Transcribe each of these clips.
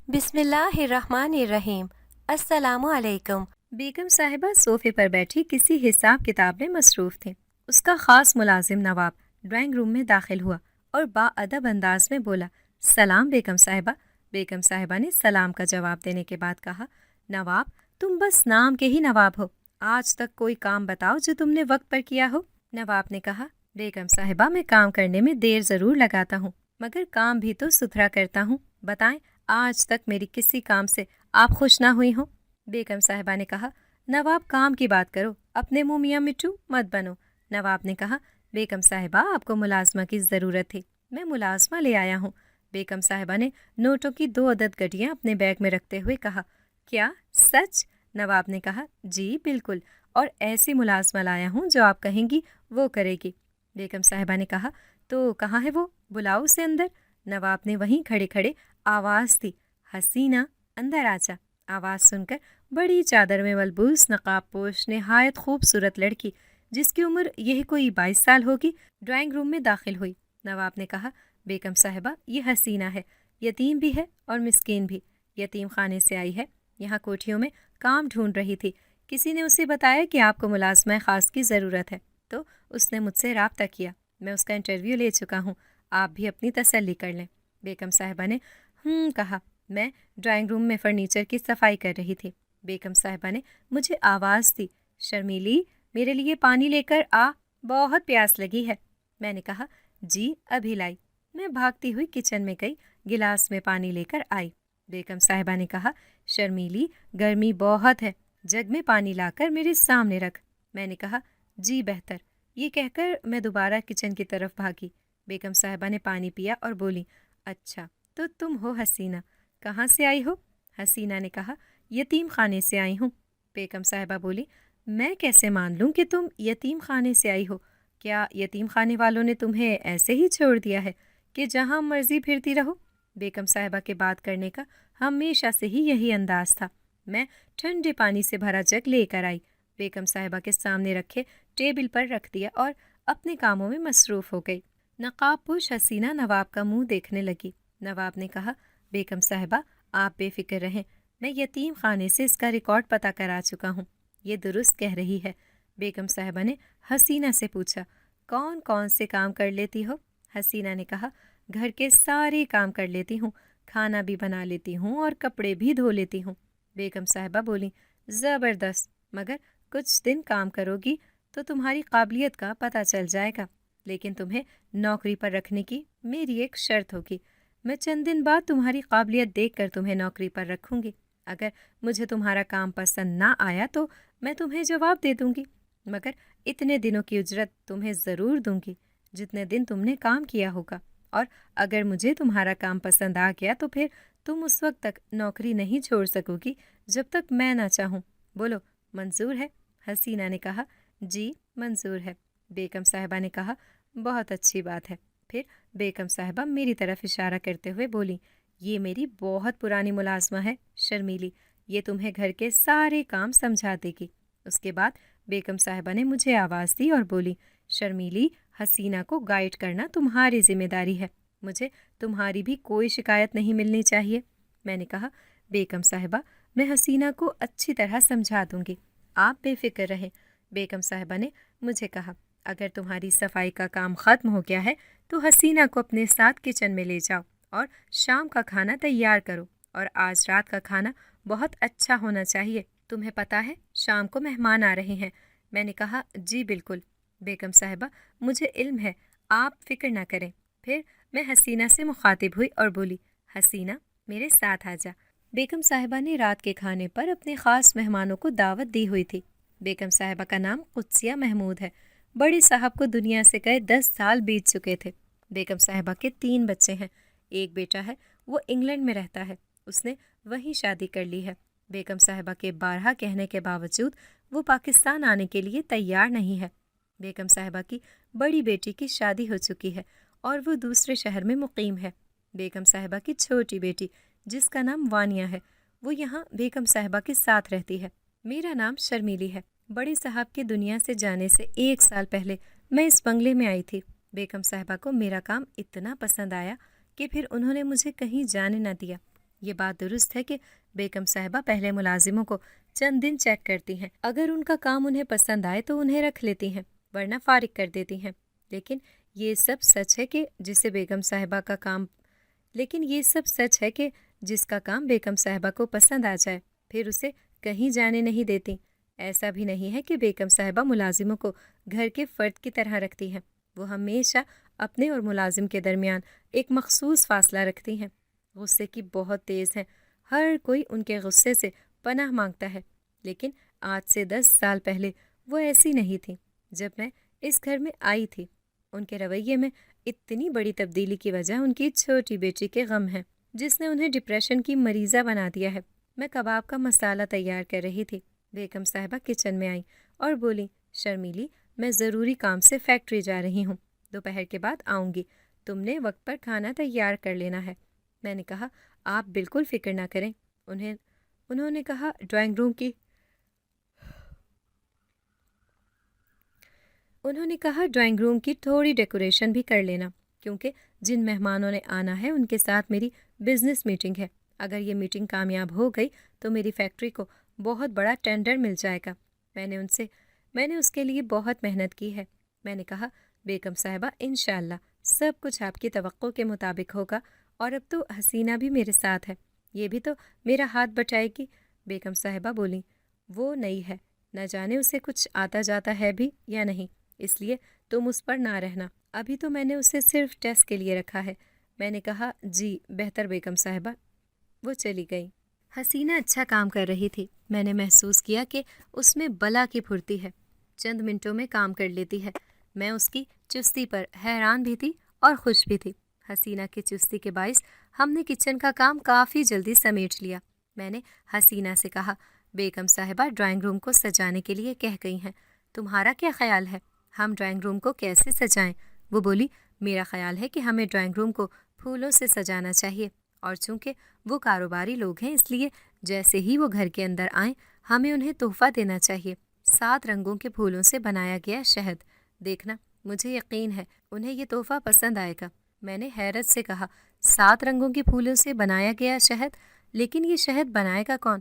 بسم اللہ الرحمن الرحیم۔ السلام علیکم۔ بیگم صاحبہ صوفے پر بیٹھی کسی حساب کتاب میں مصروف تھے۔ اس کا خاص ملازم نواب ڈرائنگ روم میں داخل ہوا اور باادب انداز میں بولا، سلام بیگم صاحبہ۔ بیگم صاحبہ نے سلام کا جواب دینے کے بعد کہا، نواب تم بس نام کے ہی نواب ہو، آج تک کوئی کام بتاؤ جو تم نے وقت پر کیا ہو۔ نواب نے کہا، بیگم صاحبہ میں کام کرنے میں دیر ضرور لگاتا ہوں مگر کام بھی تو ستھرا کرتا ہوں، بتائیں آج تک میری کسی کام سے آپ خوش نہ ہوئی ہوں؟ بیگم صاحبہ نے کہا، نواب کام کی بات کرو، اپنے منہ میاں مٹھو مت بنو۔ نواب نے کہا، بیگم صاحبہ آپ کو ملازمہ کی ضرورت تھی، میں ملازمہ لے آیا ہوں۔ بیگم صاحبہ نے نوٹوں کی 2 عدد گڈیاں اپنے بیگ میں رکھتے ہوئے کہا، کیا سچ؟ نواب نے کہا، جی بالکل، اور ایسی ملازمہ لایا ہوں جو آپ کہیں گی وہ کرے گی۔ بیگم صاحبہ نے کہا، تو کہاں ہے وہ، بلاؤ اسے اندر۔ نواب نے وہیں کھڑے کھڑے آواز دی، حسینہ اندر آجا۔ آواز سن کر بڑی چادر میں ملبوس نقاب پوش نہایت خوبصورت لڑکی جس کی عمر یہی کوئی 22 سال ہوگی ڈرائنگ روم میں داخل ہوئی۔ نواب نے کہا، بیگم صاحبہ یہ حسینہ ہے، یتیم بھی ہے اور مسکین بھی، یتیم خانے سے آئی ہے، یہاں کوٹھیوں میں کام ڈھونڈ رہی تھی، کسی نے اسے بتایا کہ آپ کو ملازمہ خاص کی ضرورت ہے تو اس نے مجھ سے رابطہ کیا، میں اس کا انٹرویو لے چکا ہوں، آپ بھی اپنی تسلی کر لیں۔ بیگم صاحبہ نے کہا، میں ڈرائنگ روم میں فرنیچر کی صفائی کر رہی تھی۔ بیگم صاحبہ نے مجھے آواز دی، شرمیلی میرے لیے پانی لے کر آ، بہت پیاس لگی ہے۔ میں نے کہا، جی ابھی لائی۔ میں بھاگتی ہوئی کچن میں گئی، گلاس میں پانی لے کر آئی۔ بیگم صاحبہ نے کہا، شرمیلی گرمی بہت ہے، جگ میں پانی لا کر میرے سامنے رکھ۔ میں نے کہا، جی بہتر۔ یہ کہہ کر میں دوبارہ کچن کی طرف بھاگی۔ بیگم صاحبہ نے پانی پیا اور بولی، اچھا تو تم ہو حسینہ، کہاں سے آئی ہو؟ حسینہ نے کہا، یتیم خانے سے آئی ہوں۔ بیگم صاحبہ بولی، میں کیسے مان لوں کہ تم یتیم خانے سے آئی ہو؟ کیا یتیم خانے والوں نے تمہیں ایسے ہی چھوڑ دیا ہے کہ جہاں مرضی پھرتی رہو؟ بیگم صاحبہ کے بات کرنے کا ہمیشہ سے ہی یہی انداز تھا۔ میں ٹھنڈے پانی سے بھرا جگ لے کر آئی، بیگم صاحبہ کے سامنے رکھے ٹیبل پر رکھ دیا اور اپنے کاموں میں مصروف ہو گئی۔ نقاب پوش حسینہ نواب کا منہ دیکھنے لگی۔ نواب نے کہا، بیگم صاحبہ آپ بے فکر رہیں، میں یتیم خانے سے اس کا ریکارڈ پتہ کرا چکا ہوں، یہ درست کہہ رہی ہے۔ بیگم صاحبہ نے حسینہ سے پوچھا، کون کون سے کام کر لیتی ہو؟ حسینہ نے کہا، گھر کے سارے کام کر لیتی ہوں، کھانا بھی بنا لیتی ہوں اور کپڑے بھی دھو لیتی ہوں۔ بیگم صاحبہ بولی، زبردست، مگر کچھ دن کام کرو گی تو تمہاری قابلیت کا پتہ چل جائے گا، لیکن تمہیں نوکری پر رکھنے کی میری ایک شرط ہوگی، میں چند دن بعد تمہاری قابلیت دیکھ کر تمہیں نوکری پر رکھوں گی، اگر مجھے تمہارا کام پسند نہ آیا تو میں تمہیں جواب دے دوں گی، مگر اتنے دنوں کی اجرت تمہیں ضرور دوں گی جتنے دن تم نے کام کیا ہوگا، اور اگر مجھے تمہارا کام پسند آ گیا تو پھر تم اس وقت تک نوکری نہیں چھوڑ سکو گی جب تک میں نہ چاہوں، بولو منظور ہے؟ حسینہ نے کہا، جی منظور ہے۔ بیگم صاحبہ نے کہا، بہت اچھی بات ہے۔ پھر بیگم صاحبہ میری طرف اشارہ کرتے ہوئے بولی، یہ میری بہت پرانی ملازمہ ہے شرمیلی، یہ تمہیں گھر کے سارے کام سمجھا دے گی۔ اس کے بعد بیگم صاحبہ نے مجھے آواز دی اور بولی، شرمیلی حسینہ کو گائیڈ کرنا تمہاری ذمہ داری ہے، مجھے تمہاری بھی کوئی شکایت نہیں ملنی چاہیے۔ میں نے کہا، بیگم صاحبہ میں حسینہ کو اچھی طرح سمجھا دوں گی، آپ بے فکر رہیں۔ بیگم صاحبہ نے مجھے کہا، اگر تمہاری صفائی کا کام ختم ہو گیا ہے تو حسینہ کو اپنے ساتھ کچن میں لے جاؤ اور شام کا کھانا تیار کرو، اور آج رات کا کھانا بہت اچھا ہونا چاہیے، تمہیں پتہ ہے شام کو مہمان آ رہے ہیں۔ میں نے کہا، جی بالکل۔ بیگم صاحبہ مجھے علم ہے، آپ فکر نہ کریں۔ پھر میں حسینہ سے مخاطب ہوئی اور بولی، حسینہ میرے ساتھ آ جا۔ بیگم صاحبہ نے رات کے کھانے پر اپنے خاص مہمانوں کو دعوت دی ہوئی تھی۔ بیگم صاحبہ کا نام قدسیہ محمود ہے، بڑے صاحب کو دنیا سے گئے 10 سال بیت چکے تھے۔ بیگم صاحبہ کے 3 بچے ہیں، ایک بیٹا ہے وہ انگلینڈ میں رہتا ہے، اس نے وہیں شادی کر لی ہے۔ بیگم صاحبہ کے بارہا کہنے کے باوجود وہ پاکستان آنے کے لیے تیار نہیں ہے۔ بیگم صاحبہ کی بڑی بیٹی کی شادی ہو چکی ہے اور وہ دوسرے شہر میں مقیم ہے۔ بیگم صاحبہ کی چھوٹی بیٹی جس کا نام وانیہ ہے وہ یہاں بیگم صاحبہ کے ساتھ رہتی ہے۔ میرا نام شرمیلی ہے۔ بڑے صاحب کے دنیا سے جانے سے 1 سال پہلے میں اس بنگلے میں آئی تھی۔ بیگم صاحبہ کو میرا کام اتنا پسند آیا کہ پھر انہوں نے مجھے کہیں جانے نہ دیا۔ یہ بات درست ہے کہ بیگم صاحبہ پہلے ملازموں کو چند دن چیک کرتی ہیں، اگر ان کا کام انہیں پسند آئے تو انہیں رکھ لیتی ہیں، ورنہ فارغ کر دیتی ہیں۔ لیکن یہ سب سچ ہے کہ جس کا کام بیگم صاحبہ کو پسند آ جائے پھر اسے کہیں جانے نہیں دیتی۔ ایسا بھی نہیں ہے کہ بیگم صاحبہ ملازموں کو گھر کے فرد کی طرح رکھتی ہیں، وہ ہمیشہ اپنے اور ملازم کے درمیان ایک مخصوص فاصلہ رکھتی ہیں۔ غصے کی بہت تیز ہیں، ہر کوئی ان کے غصے سے پناہ مانگتا ہے، لیکن آج سے 10 سال پہلے وہ ایسی نہیں تھی۔ جب میں اس گھر میں آئی تھی، ان کے رویے میں اتنی بڑی تبدیلی کی وجہ ان کی چھوٹی بیٹی کے غم ہے، جس نے انہیں ڈپریشن کی مریضہ بنا دیا ہے۔ میں کباب کا مسالہ تیار کر رہی تھی، بیگم صاحبہ کچن میں آئیں اور بولی، شرمیلی، میں ضروری کام سے فیکٹری جا رہی ہوں، دوپہر کے بعد آؤں گی، تم نے وقت پر کھانا تیار کر لینا ہے۔ میں نے کہا، آپ بالکل فکر نہ کریں۔ انہوں نے کہا، ڈرائنگ روم کی تھوڑی ڈیکوریشن بھی کر لینا، کیونکہ جن مہمانوں نے آنا ہے ان کے ساتھ میری بزنس میٹنگ ہے۔ اگر یہ میٹنگ کامیاب ہو گئی تو میری فیکٹری کو بہت بڑا ٹینڈر مل جائے گا۔ میں نے اس کے لیے بہت محنت کی ہے۔ میں نے کہا، بیگم صاحبہ، انشاءاللہ سب کچھ آپ کی توقع کے مطابق ہوگا، اور اب تو حسینہ بھی میرے ساتھ ہے، یہ بھی تو میرا ہاتھ بٹائے گی۔ بیگم صاحبہ بولیں، وہ نئی ہے، نہ جانے اسے کچھ آتا جاتا ہے بھی یا نہیں، اس لیے تم اس پر نہ رہنا، ابھی تو میں نے اسے صرف ٹیسٹ کے لیے رکھا ہے۔ میں نے کہا، جی بہتر بیگم صاحبہ۔ وہ چلی گئی۔ حسینہ اچھا کام کر رہی تھی، میں نے محسوس کیا کہ اس میں بلا کی پھرتی ہے، چند منٹوں میں کام کر لیتی ہے۔ میں اس کی چستی پر حیران بھی تھی اور خوش بھی تھی۔ حسینہ کی چستی کے باعث ہم نے کچن کا کام کافی جلدی سمیٹ لیا۔ میں نے حسینہ سے کہا، بیگم صاحبہ ڈرائنگ روم کو سجانے کے لیے کہہ گئی ہیں، تمہارا کیا خیال ہے، ہم ڈرائنگ روم کو کیسے سجائیں؟ وہ بولی، میرا خیال ہے کہ ہمیں ڈرائنگ روم کو پھولوں سے سجانا چاہیے، اور چونکہ وہ کاروباری لوگ ہیں اس لیے جیسے ہی وہ گھر کے اندر آئیں ہمیں انہیں تحفہ دینا چاہیے، 7 رنگوں کے پھولوں سے بنایا گیا شہد، دیکھنا مجھے یقین ہے انہیں یہ تحفہ پسند آئے گا۔ میں نے حیرت سے کہا، 7 رنگوں کے پھولوں سے بنایا گیا شہد؟ لیکن یہ شہد بنائے گا کون؟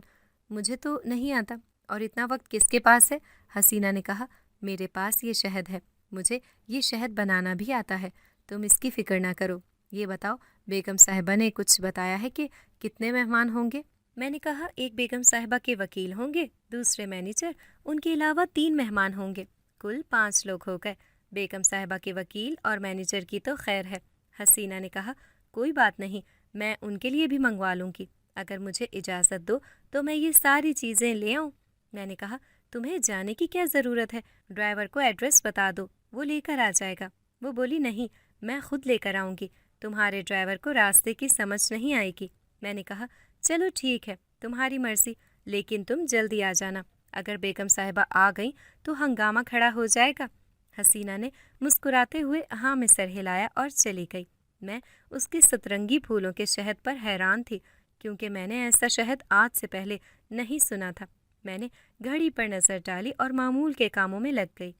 مجھے تو نہیں آتا، اور اتنا وقت کس کے پاس ہے؟ حسینہ نے کہا، میرے پاس یہ شہد ہے، مجھے یہ شہد بنانا بھی آتا ہے، تم اس کی فکر نہ کرو۔ یہ بتاؤ، بیگم صاحبہ نے کچھ بتایا ہے کہ کتنے مہمان ہوں گے؟ میں نے کہا، ایک بیگم صاحبہ کے وکیل ہوں گے، دوسرے مینیجر، ان کے علاوہ 3 مہمان ہوں گے، کل 5 لوگ ہو گئے۔ بیگم صاحبہ کے وکیل اور مینیجر کی تو خیر ہے۔ حسینہ نے کہا، کوئی بات نہیں، میں ان کے لیے بھی منگوا لوں گی، اگر مجھے اجازت دو تو میں یہ ساری چیزیں لے آؤں۔ میں نے کہا، تمہیں جانے کی کیا ضرورت ہے، ڈرائیور کو ایڈریس بتا دو، وہ لے کر آ جائے گا۔ وہ بولی، نہیں، میں خود لے کر آؤں گی، تمہارے ڈرائیور کو راستے کی سمجھ نہیں آئے گی۔ میں نے کہا، چلو ٹھیک ہے، تمہاری مرضی، لیکن تم جلدی آ جانا، اگر بیگم صاحبہ آ گئیں تو ہنگامہ کھڑا ہو جائے گا۔ حسینہ نے مسکراتے ہوئے ہاں میں سر ہلایا اور چلی گئی۔ میں اس کے 7 پھولوں کے شہد پر حیران تھی، کیونکہ میں نے ایسا شہد آج سے پہلے نہیں سنا تھا۔ میں نے گھڑی پر نظر ڈالی اور معمول کے کاموں میں لگ گئی۔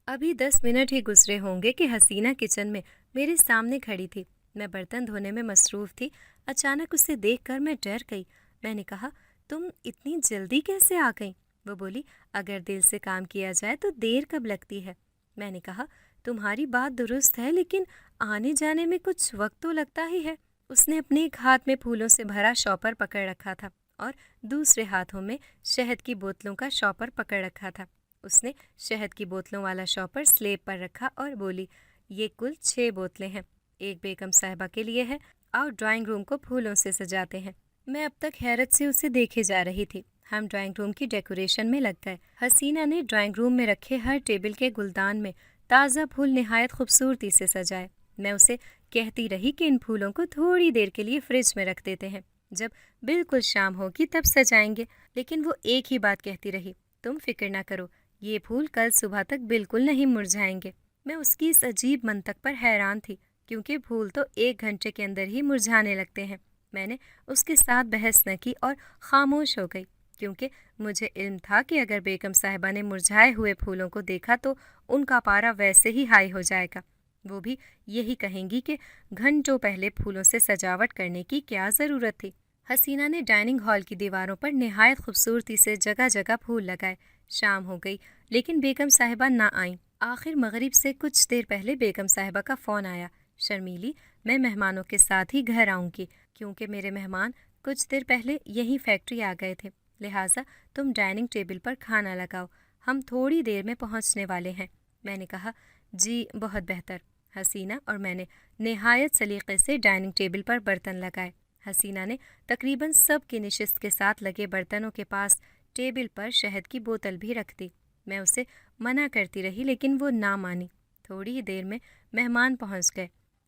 ابھی 10 منٹ ہی گزرے ہوں گے کہ حسینہ کچن میں میرے سامنے کھڑی تھی۔ میں برتن دھونے میں مصروف تھی، اچانک اسے دیکھ کر میں ڈر گئی۔ میں نے کہا، تم اتنی جلدی کیسے آ گئیں؟ وہ بولی، اگر دل سے کام کیا جائے تو دیر کب لگتی ہے؟ میں نے کہا، تمہاری بات درست ہے، لیکن آنے جانے میں کچھ وقت تو لگتا ہی ہے۔ اس نے اپنے ایک ہاتھ میں پھولوں سے بھرا شاپر پکڑ رکھا تھا اور دوسرے ہاتھوں میں شہد کی بوتلوں کا شاپر پکڑ رکھا تھا۔ اس نے شہد کی بوتلوں والا شاپر سلیب پر رکھا اور بولی، یہ کل 6 بوتلیں ہیں، ایک بیگم صاحبہ کے لیے ہے، اور ڈرائنگ روم کو پھولوں سے سجاتے ہیں۔ میں اب تک حیرت سے اسے دیکھے جا رہی تھی۔ ہم ڈرائنگ روم کی ڈیکوریشن میں لگ گئے۔ حسینہ نے ڈرائنگ روم میں رکھے ہر ٹیبل کے گلدان میں تازہ پھول نہایت خوبصورتی سے سجائے۔ میں اسے کہتی رہی کہ ان پھولوں کو تھوڑی دیر کے لیے فریج میں رکھ دیتے ہیں، جب بالکل شام ہوگی تب سجائیں گے، لیکن وہ ایک ہی بات کہتی رہی، تم فکر نہ کرو، یہ پھول کل صبح تک بالکل نہیں مرجھائیں گے۔ میں اس کی اس عجیب منطق پر حیران تھی، کیونکہ پھول تو 1 گھنٹے کے اندر ہی مرجھانے لگتے ہیں۔ میں نے اس کے ساتھ بحث نہ کی اور خاموش ہو گئی، کیونکہ مجھے علم تھا کہ اگر بیگم صاحبہ نے مرجھائے ہوئے پھولوں کو دیکھا تو ان کا پارا ویسے ہی ہائی ہو جائے گا۔ وہ بھی یہی کہیں گی کہ گھنٹوں پہلے پھولوں سے سجاوٹ کرنے کی کیا ضرورت تھی۔ حسینہ نے ڈائننگ ہال کی دیواروں پر نہایت خوبصورتی سے جگہ جگہ پھول لگائے۔ شام ہو گئی لیکن بیگم صاحبہ نہ آئیں۔ آخر مغرب سے کچھ دیر پہلے بیگم صاحبہ کا فون آیا، شرمیلی میں مہمانوں کے ساتھ ہی گھر آؤں گی کیونکہ میرے مہمان کچھ دیر پہلے یہیں فیکٹری آ گئے تھے، لہٰذا تم ڈائننگ ٹیبل پر کھانا لگاؤ، ہم تھوڑی دیر میں پہنچنے والے ہیں۔ میں نے کہا جی بہت بہتر۔ حسینہ اور میں نے نہایت سلیقے سے ڈائننگ ٹیبل پر برتن لگائے۔ حسینہ نے تقریباً سب کی نشست کے ساتھ لگے برتنوں کے پاس ٹیبل پر شہد کی بوتل بھی رکھ دی۔ میں اسے منع کرتی رہی لیکن وہ نہ مانی۔ تھوڑی ہی دیر میں مہمان پہنچ گئے۔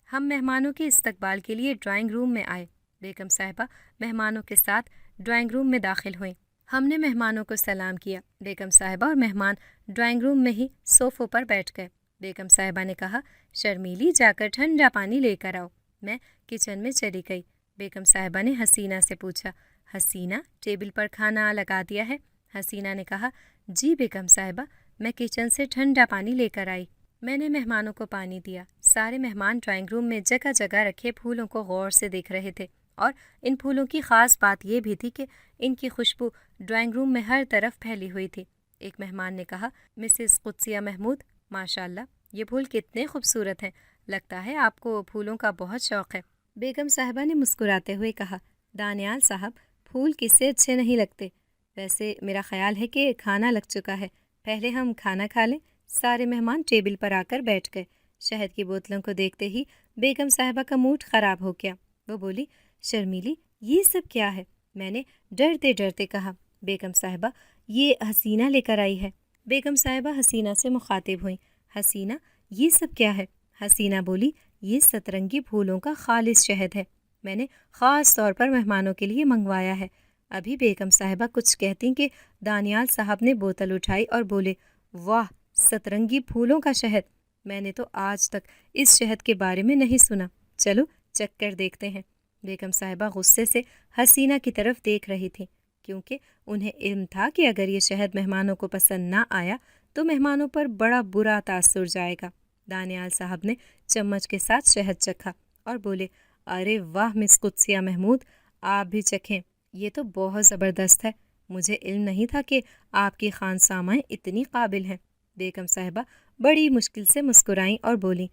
ہم مہمانوں کے استقبال کے لیے ڈرائنگ روم میں آئے۔ بیگم صاحبہ مہمانوں کے ساتھ ڈرائنگ روم میں داخل ہوئیں۔ ہم نے مہمانوں کو سلام کیا۔ بیگم صاحبہ اور مہمان ڈرائنگ روم میں ہی صوفوں پر بیٹھ گئے۔ بیگم صاحبہ نے کہا شرمیلی جا کر ٹھنڈا پانی لے کر آؤ۔ میں کچن میں چلی گئی۔ بیگم صاحبہ نے حسینہ سے پوچھا حسینہ ٹیبل پر کھانا لگا دیا ہے؟ حسینہ نے کہا جی بیگم صاحبہ، میں کچن سے ٹھنڈا پانی لے کر آئی۔ میں نے مہمانوں کو پانی دیا۔ سارے مہمان ڈرائنگ روم میں جگہ جگہ رکھے پھولوں کو غور سے دیکھ رہے تھے، اور ان پھولوں کی خاص بات یہ بھی تھی کہ ان کی خوشبو ڈرائنگ روم میں ہر طرف پھیلی ہوئی تھی۔ ایک مہمان نے کہا مسز قدسیہ محمود، ماشاء اللہ یہ پھول کتنے خوبصورت ہیں، لگتا ہے آپ کو پھولوں کا بہت شوق ہے۔ بیگم صاحبہ نے مسکراتے ہوئے کہا دانیال صاحب پھول کس سے اچھے نہیں لگتے، ویسے میرا خیال ہے کہ کھانا لگ چکا ہے، پہلے ہم کھانا کھا لیں۔ سارے مہمان ٹیبل پر آ کر بیٹھ گئے۔ شہد کی بوتلوں کو دیکھتے ہی بیگم صاحبہ کا موڈ خراب ہو گیا۔ وہ بولی شرمیلی یہ سب کیا ہے؟ میں نے ڈرتے ڈرتے کہا بیگم صاحبہ یہ حسینہ لے کر آئی ہے۔ بیگم صاحبہ حسینہ سے مخاطب ہوئیں، حسینہ یہ سب کیا ہے؟ حسینہ بولی یہ سترنگی پھولوں کا خالص شہد ہے، میں نے خاص طور پر مہمانوں کے لیے منگوایا ہے۔ ابھی بیگم صاحبہ کچھ کہتی کہ دانیال صاحب نے بوتل اٹھائی اور بولے واہ سترنگی پھولوں کا شہد، میں نے تو آج تک اس شہد کے بارے میں نہیں سنا، چلو چکھ کر دیکھتے ہیں۔ بیگم صاحبہ غصے سے حسینہ کی طرف دیکھ رہی تھیں کیونکہ انہیں علم تھا کہ اگر یہ شہد مہمانوں کو پسند نہ آیا تو مہمانوں پر بڑا برا تاثر جائے گا۔ دانیال صاحب نے چمچ کے ساتھ شہد چکھا اور بولے ارے واہ مس قدسیہ محمود، آپ بھی چکھیں، یہ تو بہت زبردست ہے، مجھے علم نہیں تھا کہ آپ کی خانسامائیں اتنی قابل ہیں۔ بیگم صاحبہ بڑی مشکل سے مسکرائیں اور بولیں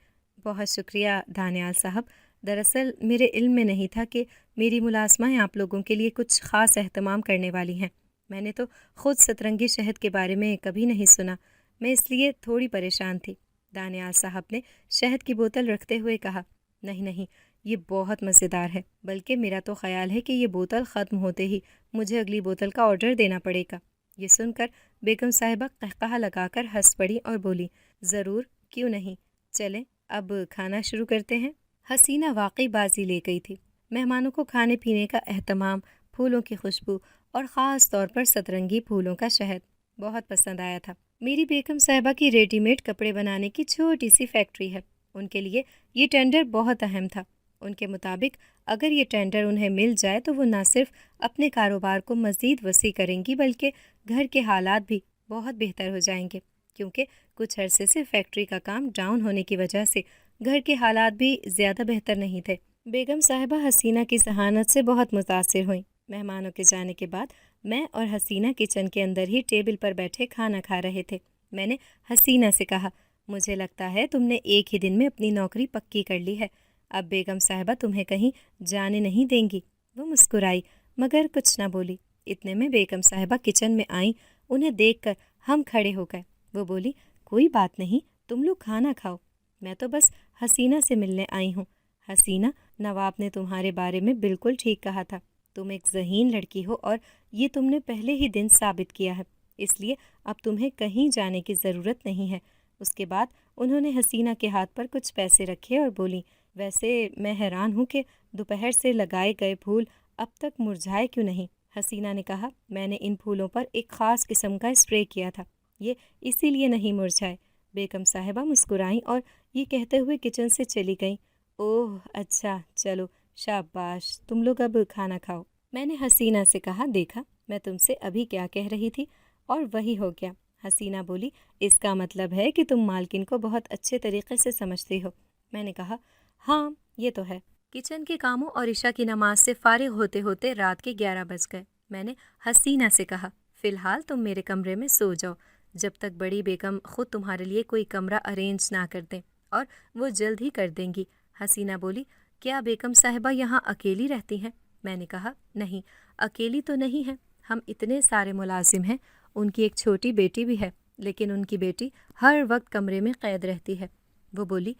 بہت شکریہ دانیال صاحب، دراصل میرے علم میں نہیں تھا کہ میری ملازمائیں آپ لوگوں کے لیے کچھ خاص اہتمام کرنے والی ہیں، میں نے تو خود سترنگی شہد کے بارے میں کبھی نہیں سنا، میں اس لیے تھوڑی پریشان تھی۔ دانیال صاحب نے شہد کی بوتل رکھتے ہوئے کہا نہیں یہ بہت مزیدار ہے، بلکہ میرا تو خیال ہے کہ یہ بوتل ختم ہوتے ہی مجھے اگلی بوتل کا آرڈر دینا پڑے گا۔ یہ سن کر بیگم صاحبہ قہقہہ لگا کر ہنس پڑی اور بولی ضرور، کیوں نہیں، چلیں اب کھانا شروع کرتے ہیں۔ حسینہ واقعی بازی لے گئی تھی۔ مہمانوں کو کھانے پینے کا اہتمام، پھولوں کی خوشبو اور خاص طور پر سترنگی پھولوں کا شہد بہت پسند آیا تھا۔ میری بیگم صاحبہ کی ریڈی میڈ کپڑے بنانے کی چھوٹی سی فیکٹری ہے، ان کے لیے یہ ٹینڈر بہت اہم تھا۔ ان کے مطابق اگر یہ ٹینڈر انہیں مل جائے تو وہ نہ صرف اپنے کاروبار کو مزید وسیع کریں گی بلکہ گھر کے حالات بھی بہت بہتر ہو جائیں گے، کیونکہ کچھ عرصے سے فیکٹری کا کام ڈاؤن ہونے کی وجہ سے گھر کے حالات بھی زیادہ بہتر نہیں تھے۔ بیگم صاحبہ حسینہ کی ذہانت سے بہت متاثر ہوئیں۔ مہمانوں کے جانے کے بعد میں اور حسینہ کچن کے اندر ہی ٹیبل پر بیٹھے کھانا کھا رہے تھے۔ میں نے حسینہ سے کہا مجھے لگتا ہے تم نے ایک ہی دن میں اپنی نوکری پکی کر لی ہے، اب بیگم صاحبہ تمہیں کہیں جانے نہیں دیں گی۔ وہ مسکرائی مگر کچھ نہ بولی۔ اتنے میں بیگم صاحبہ کچن میں آئیں، انہیں دیکھ کر ہم کھڑے ہو گئے۔ وہ بولی کوئی بات نہیں، تم لوگ کھانا کھاؤ، میں تو بس حسینہ سے ملنے آئی ہوں۔ حسینہ نواب نے تمہارے بارے میں بالکل ٹھیک کہا تھا، تم ایک ذہین لڑکی ہو اور یہ تم نے پہلے ہی دن ثابت کیا ہے، اس لیے اب تمہیں کہیں جانے کی ضرورت نہیں ہے۔ اس کے بعد انہوں نے حسینہ کے ہاتھ پر کچھ پیسے رکھے اور بولیں ویسے میں حیران ہوں کہ دوپہر سے لگائے گئے پھول اب تک مرجھائے کیوں نہیں۔ حسینہ نے کہا میں نے ان پھولوں پر ایک خاص قسم کا اسپرے کیا تھا، یہ اسی لیے نہیں مرجھائے۔ بیگم صاحبہ مسکرائیں اور یہ کہتے ہوئے کچن سے چلی گئیں۔ اوہ اچھا، چلو شاباش، تم لوگ اب کھانا کھاؤ۔ میں نے حسینہ سے کہا دیکھا میں تم سے ابھی کیا کہہ رہی تھی اور وہی ہو گیا۔ حسینہ بولی اس کا مطلب ہے کہ تم مالکن کو بہت اچھے طریقے سے سمجھتی ہو۔ میں نے کہا ہاں یہ تو ہے، کچن کے کاموں اور عشاء کی نماز سے فارغ ہوتے ہوتے رات کے 11 بج گئے۔ میں نے حسینہ سے کہا، فی الحال تم میرے کمرے میں سو جاؤ جب تک بڑی بیگم خود تمہارے لیے کوئی کمرہ ارینج نہ کر دیں، اور وہ جلد ہی کر دیں گی۔ حسینہ بولی، کیا بیگم صاحبہ یہاں اکیلی رہتی ہیں؟ میں نے کہا، نہیں، اکیلی تو نہیں ہیں، ہم اتنے سارے ملازم ہیں۔ ان کی ایک چھوٹی بیٹی بھی ہے، لیکن ان کی بیٹی ہر وقت کمرے میں قید رہتی ہے۔ وہ بولی،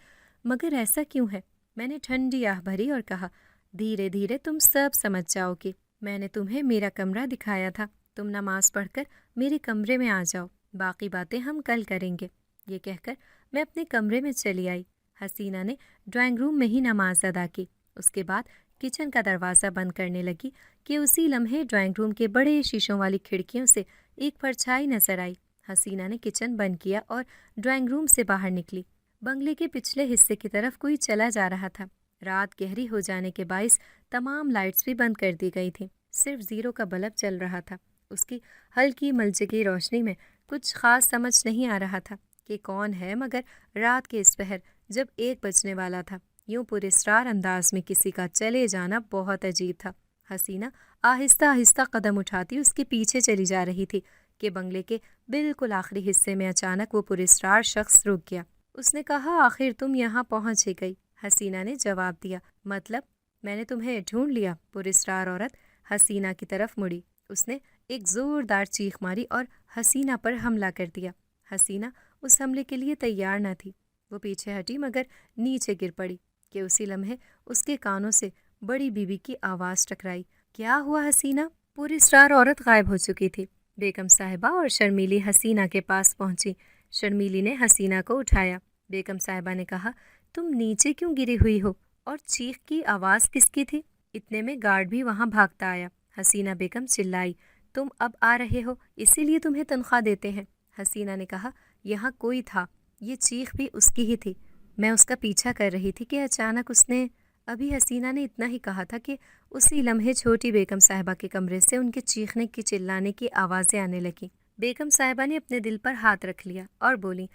مگر ایسا کیوں ہے؟ میں نے ٹھنڈی آہ بھری اور کہا، دھیرے دھیرے تم سب سمجھ جاؤ گی۔ میں نے تمہیں میرا کمرہ دکھایا تھا، تم نماز پڑھ کر میرے کمرے میں آ جاؤ، باقی باتیں ہم کل کریں گے۔ یہ کہہ کر میں اپنے کمرے میں چلی آئی۔ حسینہ نے ڈرائنگ روم میں ہی نماز ادا کی، اس کے بعد کچن کا دروازہ بند کرنے لگی کہ اسی لمحے ڈرائنگ روم کے بڑے شیشوں والی کھڑکیوں سے ایک پرچھائی نظر آئی۔ حسینہ نے کچن بند کیا اور ڈرائنگ روم سے باہر نکلی۔ بنگلے کے پچھلے حصے کی طرف کوئی چلا جا رہا تھا۔ رات گہری ہو جانے کے باعث تمام لائٹس بھی بند کر دی گئی تھیں، صرف زیرو کا بلب چل رہا تھا۔ اس کی ہلکی ملچکی روشنی میں کچھ خاص سمجھ نہیں آ رہا تھا کہ کون ہے، مگر رات کے اس پہر جب 1 بجنے والا تھا، یوں پراسرار انداز میں کسی کا چلے جانا بہت عجیب تھا۔ حسینہ آہستہ آہستہ قدم اٹھاتی اس کے پیچھے چلی جا رہی تھی کہ بنگلے کے بالکل آخری حصے میں اچانک وہ پراسرار شخص رک گیا۔ اس نے کہا، آخر تم یہاں پہنچ ہی گئی۔ حسینہ نے جواب دیا، مطلب میں نے تمہیں ڈھونڈ لیا۔ پراسرار عورت حسینہ کی طرف مڑی، اس نے ایک زوردار چیخ ماری اور حسینہ پر حملہ کر دیا۔ حسینہ اس حملے کے لیے تیار نہ تھی، وہ پیچھے ہٹی مگر نیچے گر پڑی کہ اسی لمحے اس کے کانوں سے بڑی بیوی کی آواز ٹکرائی۔ کیا ہوا حسینہ؟ پراسرار عورت غائب ہو چکی تھی۔ بیگم صاحبہ اور شرمیلی حسینہ کے پاس پہنچی۔ شرمیلی نے حسینہ کو اٹھایا۔ بیگم صاحبہ نے کہا، تم نیچے کیوں گری ہوئی ہو؟ اور چیخ کی آواز کس کی تھی؟ اتنے میں گارڈ بھی وہاں بھاگتا آیا۔ حسینہ بیگم چلائی، تم اب آ رہے ہو، اسی لیے تمہیں تنخواہ دیتے ہیں۔ حسینہ نے کہا، یہاں کوئی تھا، یہ چیخ بھی اس کی ہی تھی، میں اس کا پیچھا کر رہی تھی کہ اچانک اس نے… ابھی حسینہ نے اتنا ہی کہا تھا کہ اسی لمحے چھوٹی بیگم صاحبہ کے کمرے سے ان کے چیخنے کی چلانے کی آوازیں آنے لگیں۔ بیگم صاحبہ نے اپنے دل پر ہاتھ رکھ لیا اور بولی،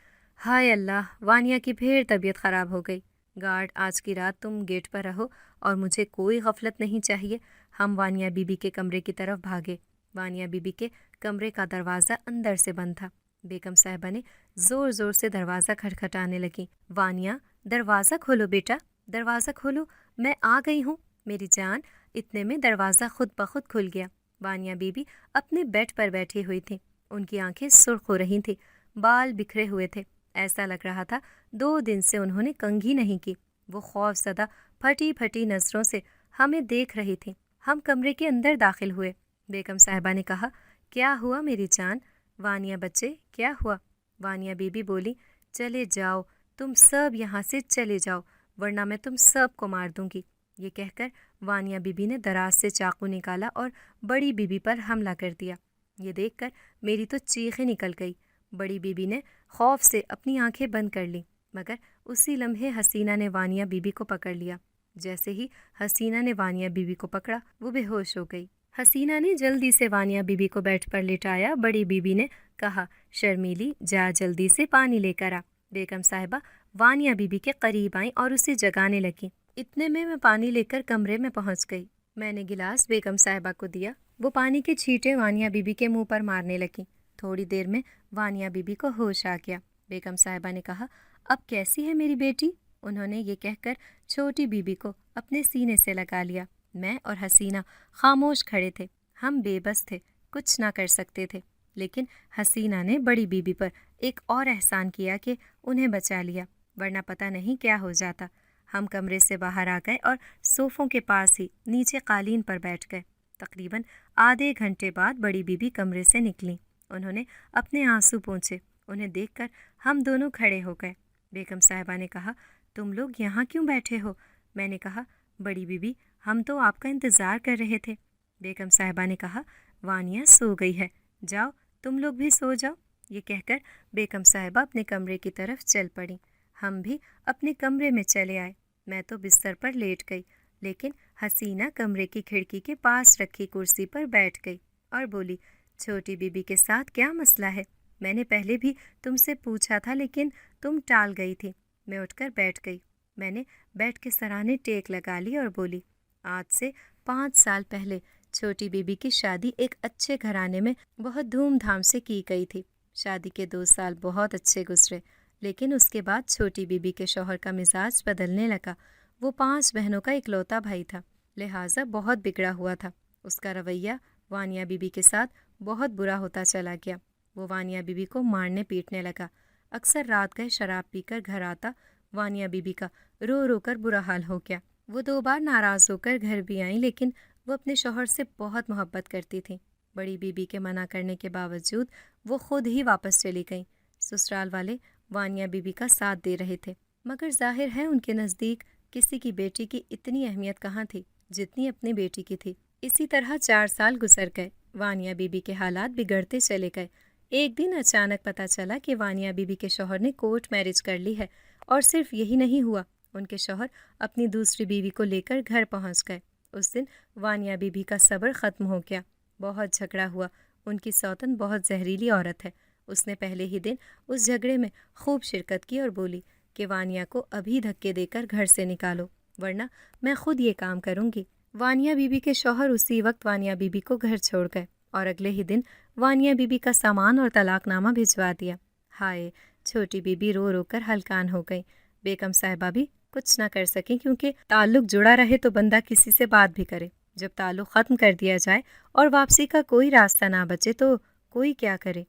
ہائے اللہ، وانیہ کی پھر طبیعت خراب ہو گئی۔ گارڈ، آج کی رات تم گیٹ پر رہو اور مجھے کوئی غفلت نہیں چاہیے۔ ہم وانیہ بی بی کے کمرے کی طرف بھاگے۔ وانیہ بی بی کے کمرے کا دروازہ اندر سے بند تھا۔ بیگم صاحبہ نے زور زور سے دروازہ کھٹکھٹانے لگیں۔ وانیہ، دروازہ کھولو بیٹا، دروازہ کھولو، میں آ گئی ہوں میری جان۔ اتنے میں دروازہ خود بخود کھل گیا۔ وانیہ بی بی اپنے بیڈ پر بیٹھی ہوئی تھیں، ان کی آنکھیں سرخ ہو رہی تھیں، بال بکھرے ہوئے تھے، ایسا لگ رہا تھا 2 دن سے انہوں نے کنگھی نہیں کی۔ وہ خوف زدہ پھٹی پھٹی نظروں سے ہمیں دیکھ رہی تھیں۔ ہم کمرے کے اندر داخل ہوئے۔ بیگم صاحبہ نے کہا، کیا ہوا میری جان؟ وانیہ بچے، کیا ہوا؟ وانیہ بی بی بولی، چلے جاؤ، تم سب یہاں سے چلے جاؤ، ورنہ میں تم سب کو مار دوں گی۔ یہ کہہ کر وانیہ بی بی نے دراز سے چاقو نکالا اور بڑی بی بی پر حملہ کر دیا۔ یہ دیکھ کر میری تو چیخیں نکل گئی۔ بڑی بی بی نے خوف سے اپنی آنکھیں بند کر لیں، مگر اسی لمحے حسینہ نے وانیہ بی بی کو پکڑ لیا۔ جیسے ہی حسینہ نے وانیہ بی بی کو پکڑا، وہ بے ہوش ہو گئی۔ حسینہ نے جلدی سے وانیہ بی بی کو بیڈ پر لٹایا۔ بڑی بی بی نے کہا، شرمیلی، جا جلدی سے پانی لے کر آ۔ بیگم صاحبہ وانیہ بی بی کے قریب آئیں اور اسے جگانے لگیں۔ اتنے میں پانی لے کر کمرے میں پہنچ گئی۔ میں نے گلاس بیگم صاحبہ کو دیا، وہ پانی کے چھینٹے وانیہ بی بی کے منہ پر مارنے لگیں۔ تھوڑی دیر میں وانیہ بی بی کو ہوش آ گیا۔ بیگم صاحبہ نے کہا، اب کیسی ہے میری بیٹی؟ انہوں نے یہ کہہ کر چھوٹی بی بی کو اپنے سینے سے لگا لیا۔ میں اور حسینہ خاموش کھڑے تھے، ہم بے بس تھے، کچھ نہ کر سکتے تھے، لیکن حسینہ نے بڑی بی بی پر ایک اور احسان کیا کہ انہیں بچا لیا، ورنہ پتہ نہیں کیا ہو جاتا۔ ہم کمرے سے باہر آ گئے اور صوفوں کے پاس ہی نیچے قالین پر بیٹھ گئے۔ تقریباً آدھے گھنٹے بعد بڑی بی بی کمرے سے نکلیں۔ انہوں نے اپنے آنسو پونچھے، انہیں دیکھ کر ہم دونوں کھڑے ہو گئے۔ بیگم صاحبہ نے کہا، تم لوگ یہاں کیوں بیٹھے ہو؟ میں نے کہا، بڑی بی بی، ہم تو آپ کا انتظار کر رہے تھے۔ بیگم صاحبہ نے کہا، وانیہ سو گئی ہے، جاؤ تم لوگ بھی سو جاؤ۔ یہ کہہ کر بیگم صاحبہ اپنے کمرے کی طرف چل پڑیں۔ ہم بھی اپنے کمرے میں چلے آئے۔ میں تو بستر پر لیٹ گئی، لیکن حسینہ کمرے کی کھڑکی کے پاس رکھی کرسی پر بیٹھ گئی اور بولی، چھوٹی بی بی کے ساتھ کیا مسئلہ ہے؟ میں نے پہلے بھی تم سے پوچھا تھا لیکن تم ٹال گئی تھی۔ میں اٹھ کر بیٹھ گئی۔ میں نے بیٹھ کے سرانے ٹیک لگا لی اور بولی، آج سے 5 سال پہلے چھوٹی بی بی کی شادی ایک اچھے گھرانے میں بہت دھوم دھام سے کی گئی تھی۔ شادی کے 2 سال بہت اچھے گزرے، لیکن اس کے بعد چھوٹی بی بی کے شوہر کا مزاج بدلنے لگا۔ وہ 5 بہنوں کا اکلوتا بھائی تھا، لہٰذا بہت بگڑا ہوا تھا۔ اس کا رویہ وانیہ بی بی کے ساتھ بہت برا ہوتا چلا گیا۔ وہ وانیہ بی بی کو مارنے پیٹنے لگا۔ اکثر رات گئے شراب پی کر گھر آتا۔ وانیہ بی بی کا رو رو کر برا حال ہو گیا۔ وہ 2 بار ناراض ہو کر گھر بھی آئیں، لیکن وہ اپنے شوہر سے بہت محبت کرتی تھیں۔ بڑی بی بی کے منع کرنے کے باوجود وہ خود ہی واپس چلی گئیں۔ سسرال والے وانیہ بی بی کا ساتھ دے رہے تھے، مگر ظاہر ہے ان کے نزدیک کسی کی بیٹی کی اتنی اہمیت کہاں تھی جتنی اپنی بیٹی کی تھی۔ اسی طرح 4 سال گزر گئے۔ وانیہ بی بی کے حالات بگڑتے چلے گئے۔ ایک دن اچانک پتہ چلا کہ وانیہ بی بی کے شوہر نے کورٹ میرج کر لی ہے، اور صرف یہی نہیں ہوا، ان کے شوہر اپنی دوسری بیوی کو لے کر گھر پہنچ گئے۔ اس دن وانیہ بی بی کا صبر ختم ہو گیا۔ بہت جھگڑا ہوا۔ ان کی سوتن بہت زہریلی عورت ہے۔ اس نے پہلے ہی دن اس جھگڑے میں خوب شرکت کی اور بولی کہ وانیہ کو ابھی دھکے دے کر گھر سے نکالو، ورنہ میں خود یہ کام کروں گی۔ وانیہ بی بی کے شوہر اسی وقت وانیہ بی بی کو گھر چھوڑ گئے اور اگلے ہی دن وانیہ بی بی کا سامان اور طلاق نامہ بھجوا دیا۔ ہائے، چھوٹی بی بی رو رو کر ہلکان ہو گئی۔ بیگم صاحبہ بھی کچھ نہ کر سکیں، کیونکہ تعلق جڑا رہے تو بندہ کسی سے بات بھی کرے، جب تعلق ختم کر دیا جائے اور واپسی کا کوئی راستہ نہ بچے تو کوئی کیا کرے۔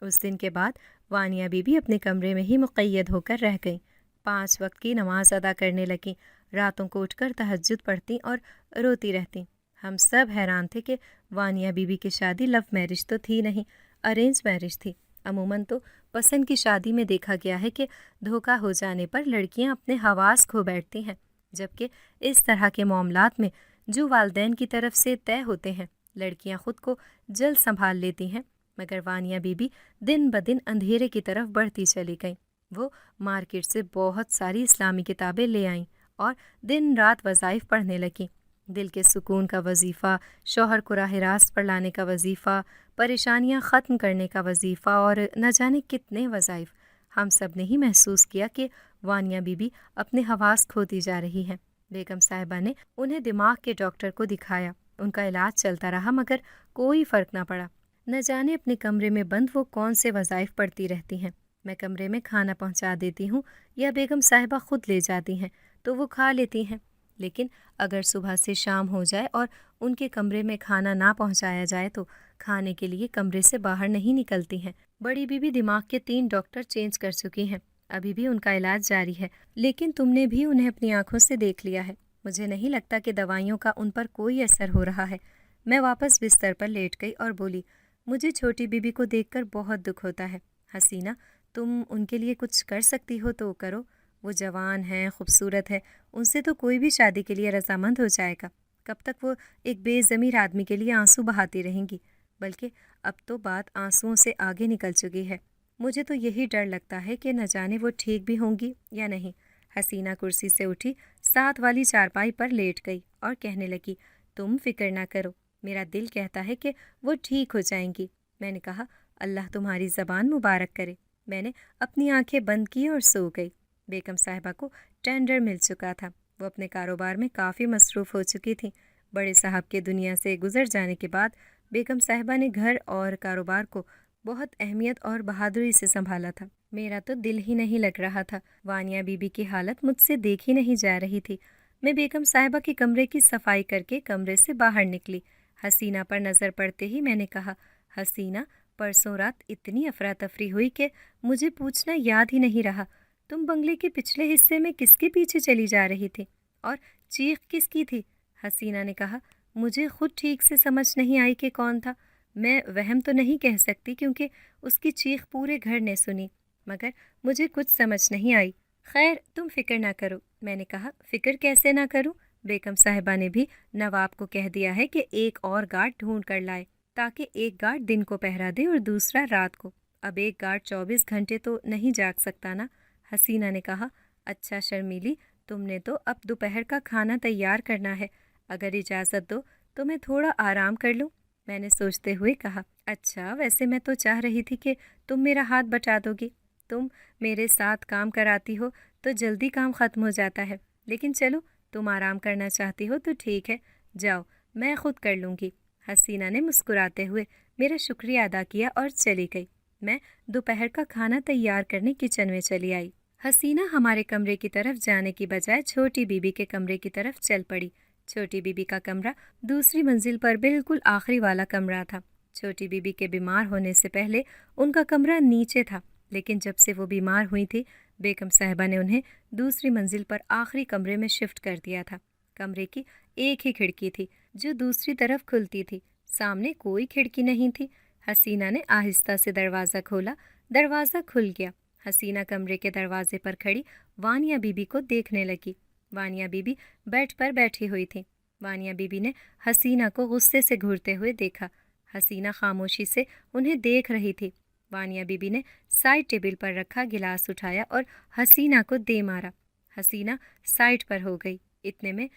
اس دن کے بعد وانیہ بی بی اپنے کمرے میں ہی مقید ہو کر رہ گئیں۔ 5 وقت کی نماز ادا کرنے لگیں، راتوں کو اٹھ کر تہجد پڑھتیں اور روتی رہتیں۔ ہم سب حیران تھے کہ وانیہ بی بی کی شادی لو میرج تو تھی نہیں، ارینج میرج تھی۔ عموماً تو پسند کی شادی میں دیکھا گیا ہے کہ دھوکہ ہو جانے پر لڑکیاں اپنے حواس کھو بیٹھتی ہیں، جبکہ اس طرح کے معاملات میں جو والدین کی طرف سے طے ہوتے ہیں، لڑکیاں خود کو جلد سنبھال لیتی ہیں۔ مگر وانیہ بی بی دن بدن اندھیرے کی طرف بڑھتی چلی گئیں۔ وہ مارکیٹ سے بہت ساری اسلامی کتابیں لے آئیں اور دن رات وظائف پڑھنے لگیں۔ دل کے سکون کا وظیفہ، شوہر کو راہ راست پر لانے کا وظیفہ، پریشانیاں ختم کرنے کا وظیفہ اور نہ جانے کتنے وظائف۔ ہم سب نے ہی محسوس کیا کہ وانیہ بی بی اپنے حواس کھوتی جا رہی ہیں۔ بیگم صاحبہ نے انہیں دماغ کے ڈاکٹر کو دکھایا۔ ان کا علاج چلتا رہا، مگر کوئی فرق نہ پڑا۔ نہ جانے اپنے کمرے میں بند وہ کون سے وظائف پڑھتی رہتی ہیں۔ میں کمرے میں کھانا پہنچا دیتی ہوں یا بیگم صاحبہ خود لے جاتی ہیں تو وہ کھا لیتی ہیں، لیکن اگر صبح سے شام ہو جائے اور ان کے کمرے میں کھانا نہ پہنچایا جائے تو کھانے کے لیے کمرے سے باہر نہیں نکلتی ہیں۔ بڑی بی بی دماغ کے 3 ڈاکٹر چینج کر چکی ہیں، ابھی بھی ان کا علاج جاری ہے، لیکن تم نے بھی انہیں اپنی آنکھوں سے دیکھ لیا ہے۔ مجھے نہیں لگتا کہ دوائیوں کا ان پر کوئی اثر ہو رہا ہے۔ میں واپس بستر پر لیٹ گئی اور بولی، مجھے چھوٹی بی بی کو دیکھ کر بہت دکھ ہوتا ہے۔ حسینہ، تم ان کے لیے کچھ کر سکتی ہو تو کرو۔ وہ جوان ہیں، خوبصورت ہے، ان سے تو کوئی بھی شادی کے لیے رضامند ہو جائے گا۔ کب تک وہ ایک بے ضمیر آدمی کے لیے آنسو بہاتی رہیں گی؟ بلکہ اب تو بات آنسوؤں سے آگے نکل چکی ہے۔ مجھے تو یہی ڈر لگتا ہے کہ نہ جانے وہ ٹھیک بھی ہوں گی یا نہیں۔ حسینہ کرسی سے اٹھی، ساتھ والی چارپائی پر لیٹ گئی اور کہنے لگی، تم فکر نہ کرو، میرا دل کہتا ہے کہ وہ ٹھیک ہو جائیں گی۔ میں نے کہا، اللہ تمہاری زبان مبارک کرے۔ میں نے اپنی آنکھیں بند کی اور سو گئی۔ بیگم صاحبہ کو ٹینڈر مل چکا تھا۔ وہ اپنے کاروبار میں کافی مصروف ہو چکی تھیں۔ بڑے صاحب کے دنیا سے گزر جانے کے بعد بیگم صاحبہ نے گھر اور کاروبار کو بہت اہمیت اور بہادری سے سنبھالا تھا۔ میرا تو دل ہی نہیں لگ رہا تھا۔ وانیہ بی بی کی حالت مجھ سے دیکھی نہیں جا رہی تھی۔ میں بیگم صاحبہ کے کمرے کی صفائی کر کے کمرے سے باہر نکلی۔ حسینہ پر نظر پڑتے ہی میں نے کہا، حسینہ، پرسوں رات اتنی افراتفری ہوئی کہ مجھے پوچھنا یاد ہی نہیں رہا، تم بنگلے کے پچھلے حصے میں کس کے پیچھے چلی جا رہی تھی اور چیخ کس کی تھی؟ حسینہ نے کہا، مجھے خود ٹھیک سے سمجھ نہیں آئی کہ کون تھا۔ میں وہم تو نہیں کہہ سکتی کیونکہ اس کی چیخ پورے گھر نے سنی، مگر مجھے کچھ سمجھ نہیں آئی۔ خیر، تم فکر نہ کرو۔ میں نے کہا، فکر کیسے نہ کروں؟ بیگم صاحبہ نے بھی نواب کو کہہ دیا ہے کہ ایک اور گارڈ ڈھونڈ کر لائے، تاکہ ایک گارڈ دن کو پہرا دے اور دوسرا رات کو۔ اب ایک گارڈ 24 گھنٹے تو نہیں جاگ سکتا نا۔ حسینہ نے کہا، اچھا شرمیلی، تم نے تو اب دوپہر کا کھانا تیار کرنا ہے، اگر اجازت دو تو میں تھوڑا آرام کر لوں۔ میں نے سوچتے ہوئے کہا، اچھا، ویسے میں تو چاہ رہی تھی کہ تم میرا ہاتھ بٹا دو گی۔ تم میرے ساتھ کام کراتی ہو تو جلدی کام ختم ہو جاتا ہے، لیکن چلو تم آرام کرنا چاہتی ہو تو ٹھیک ہے، جاؤ میں خود کر لوں گی۔ حسینہ نے مسکراتے ہوئے میرا شکریہ ادا کیا اور چلی گئی۔ میں دوپہر کا کھانا تیار کرنے کچن میں چلی آئی۔ حسینہ ہمارے کمرے کی طرف جانے کی بجائے چھوٹی بی بی کے کمرے کی طرف چل پڑی۔ چھوٹی بی بی کا کمرہ دوسری منزل پر بالکل آخری والا کمرہ تھا۔ چھوٹی بی بی کے بیمار ہونے سے پہلے ان کا کمرہ نیچے تھا، لیکن جب سے وہ بیمار ہوئی تھی بیگم صاحبہ نے انہیں دوسری منزل پر آخری کمرے میں شفٹ کر دیا تھا۔ کمرے کی ایک ہی کھڑکی تھی جو دوسری طرف کھلتی تھی، سامنے کوئی کھڑکی نہیں تھی۔ حسینہ نے آہستہ سے دروازہ کھولا، دروازہ کھل گیا۔ حسینہ کمرے کے دروازے پر کھڑی وانیہ بی بی کو دیکھنے لگی۔ وانیہ بی بی بیڈ پر بیٹھی ہوئی تھی۔ وانیہ بی بی نے حسینہ کو غصے سے گھورتے ہوئے دیکھا۔ حسینہ خاموشی سے انہیں دیکھ رہی تھی۔ وانیہ بی بی نے سائڈ ٹیبل پر رکھا گلاس اٹھایا اور حسینہ کو دے مارا۔ حسینہ سائڈ پر ہو گئی۔ اتنے میں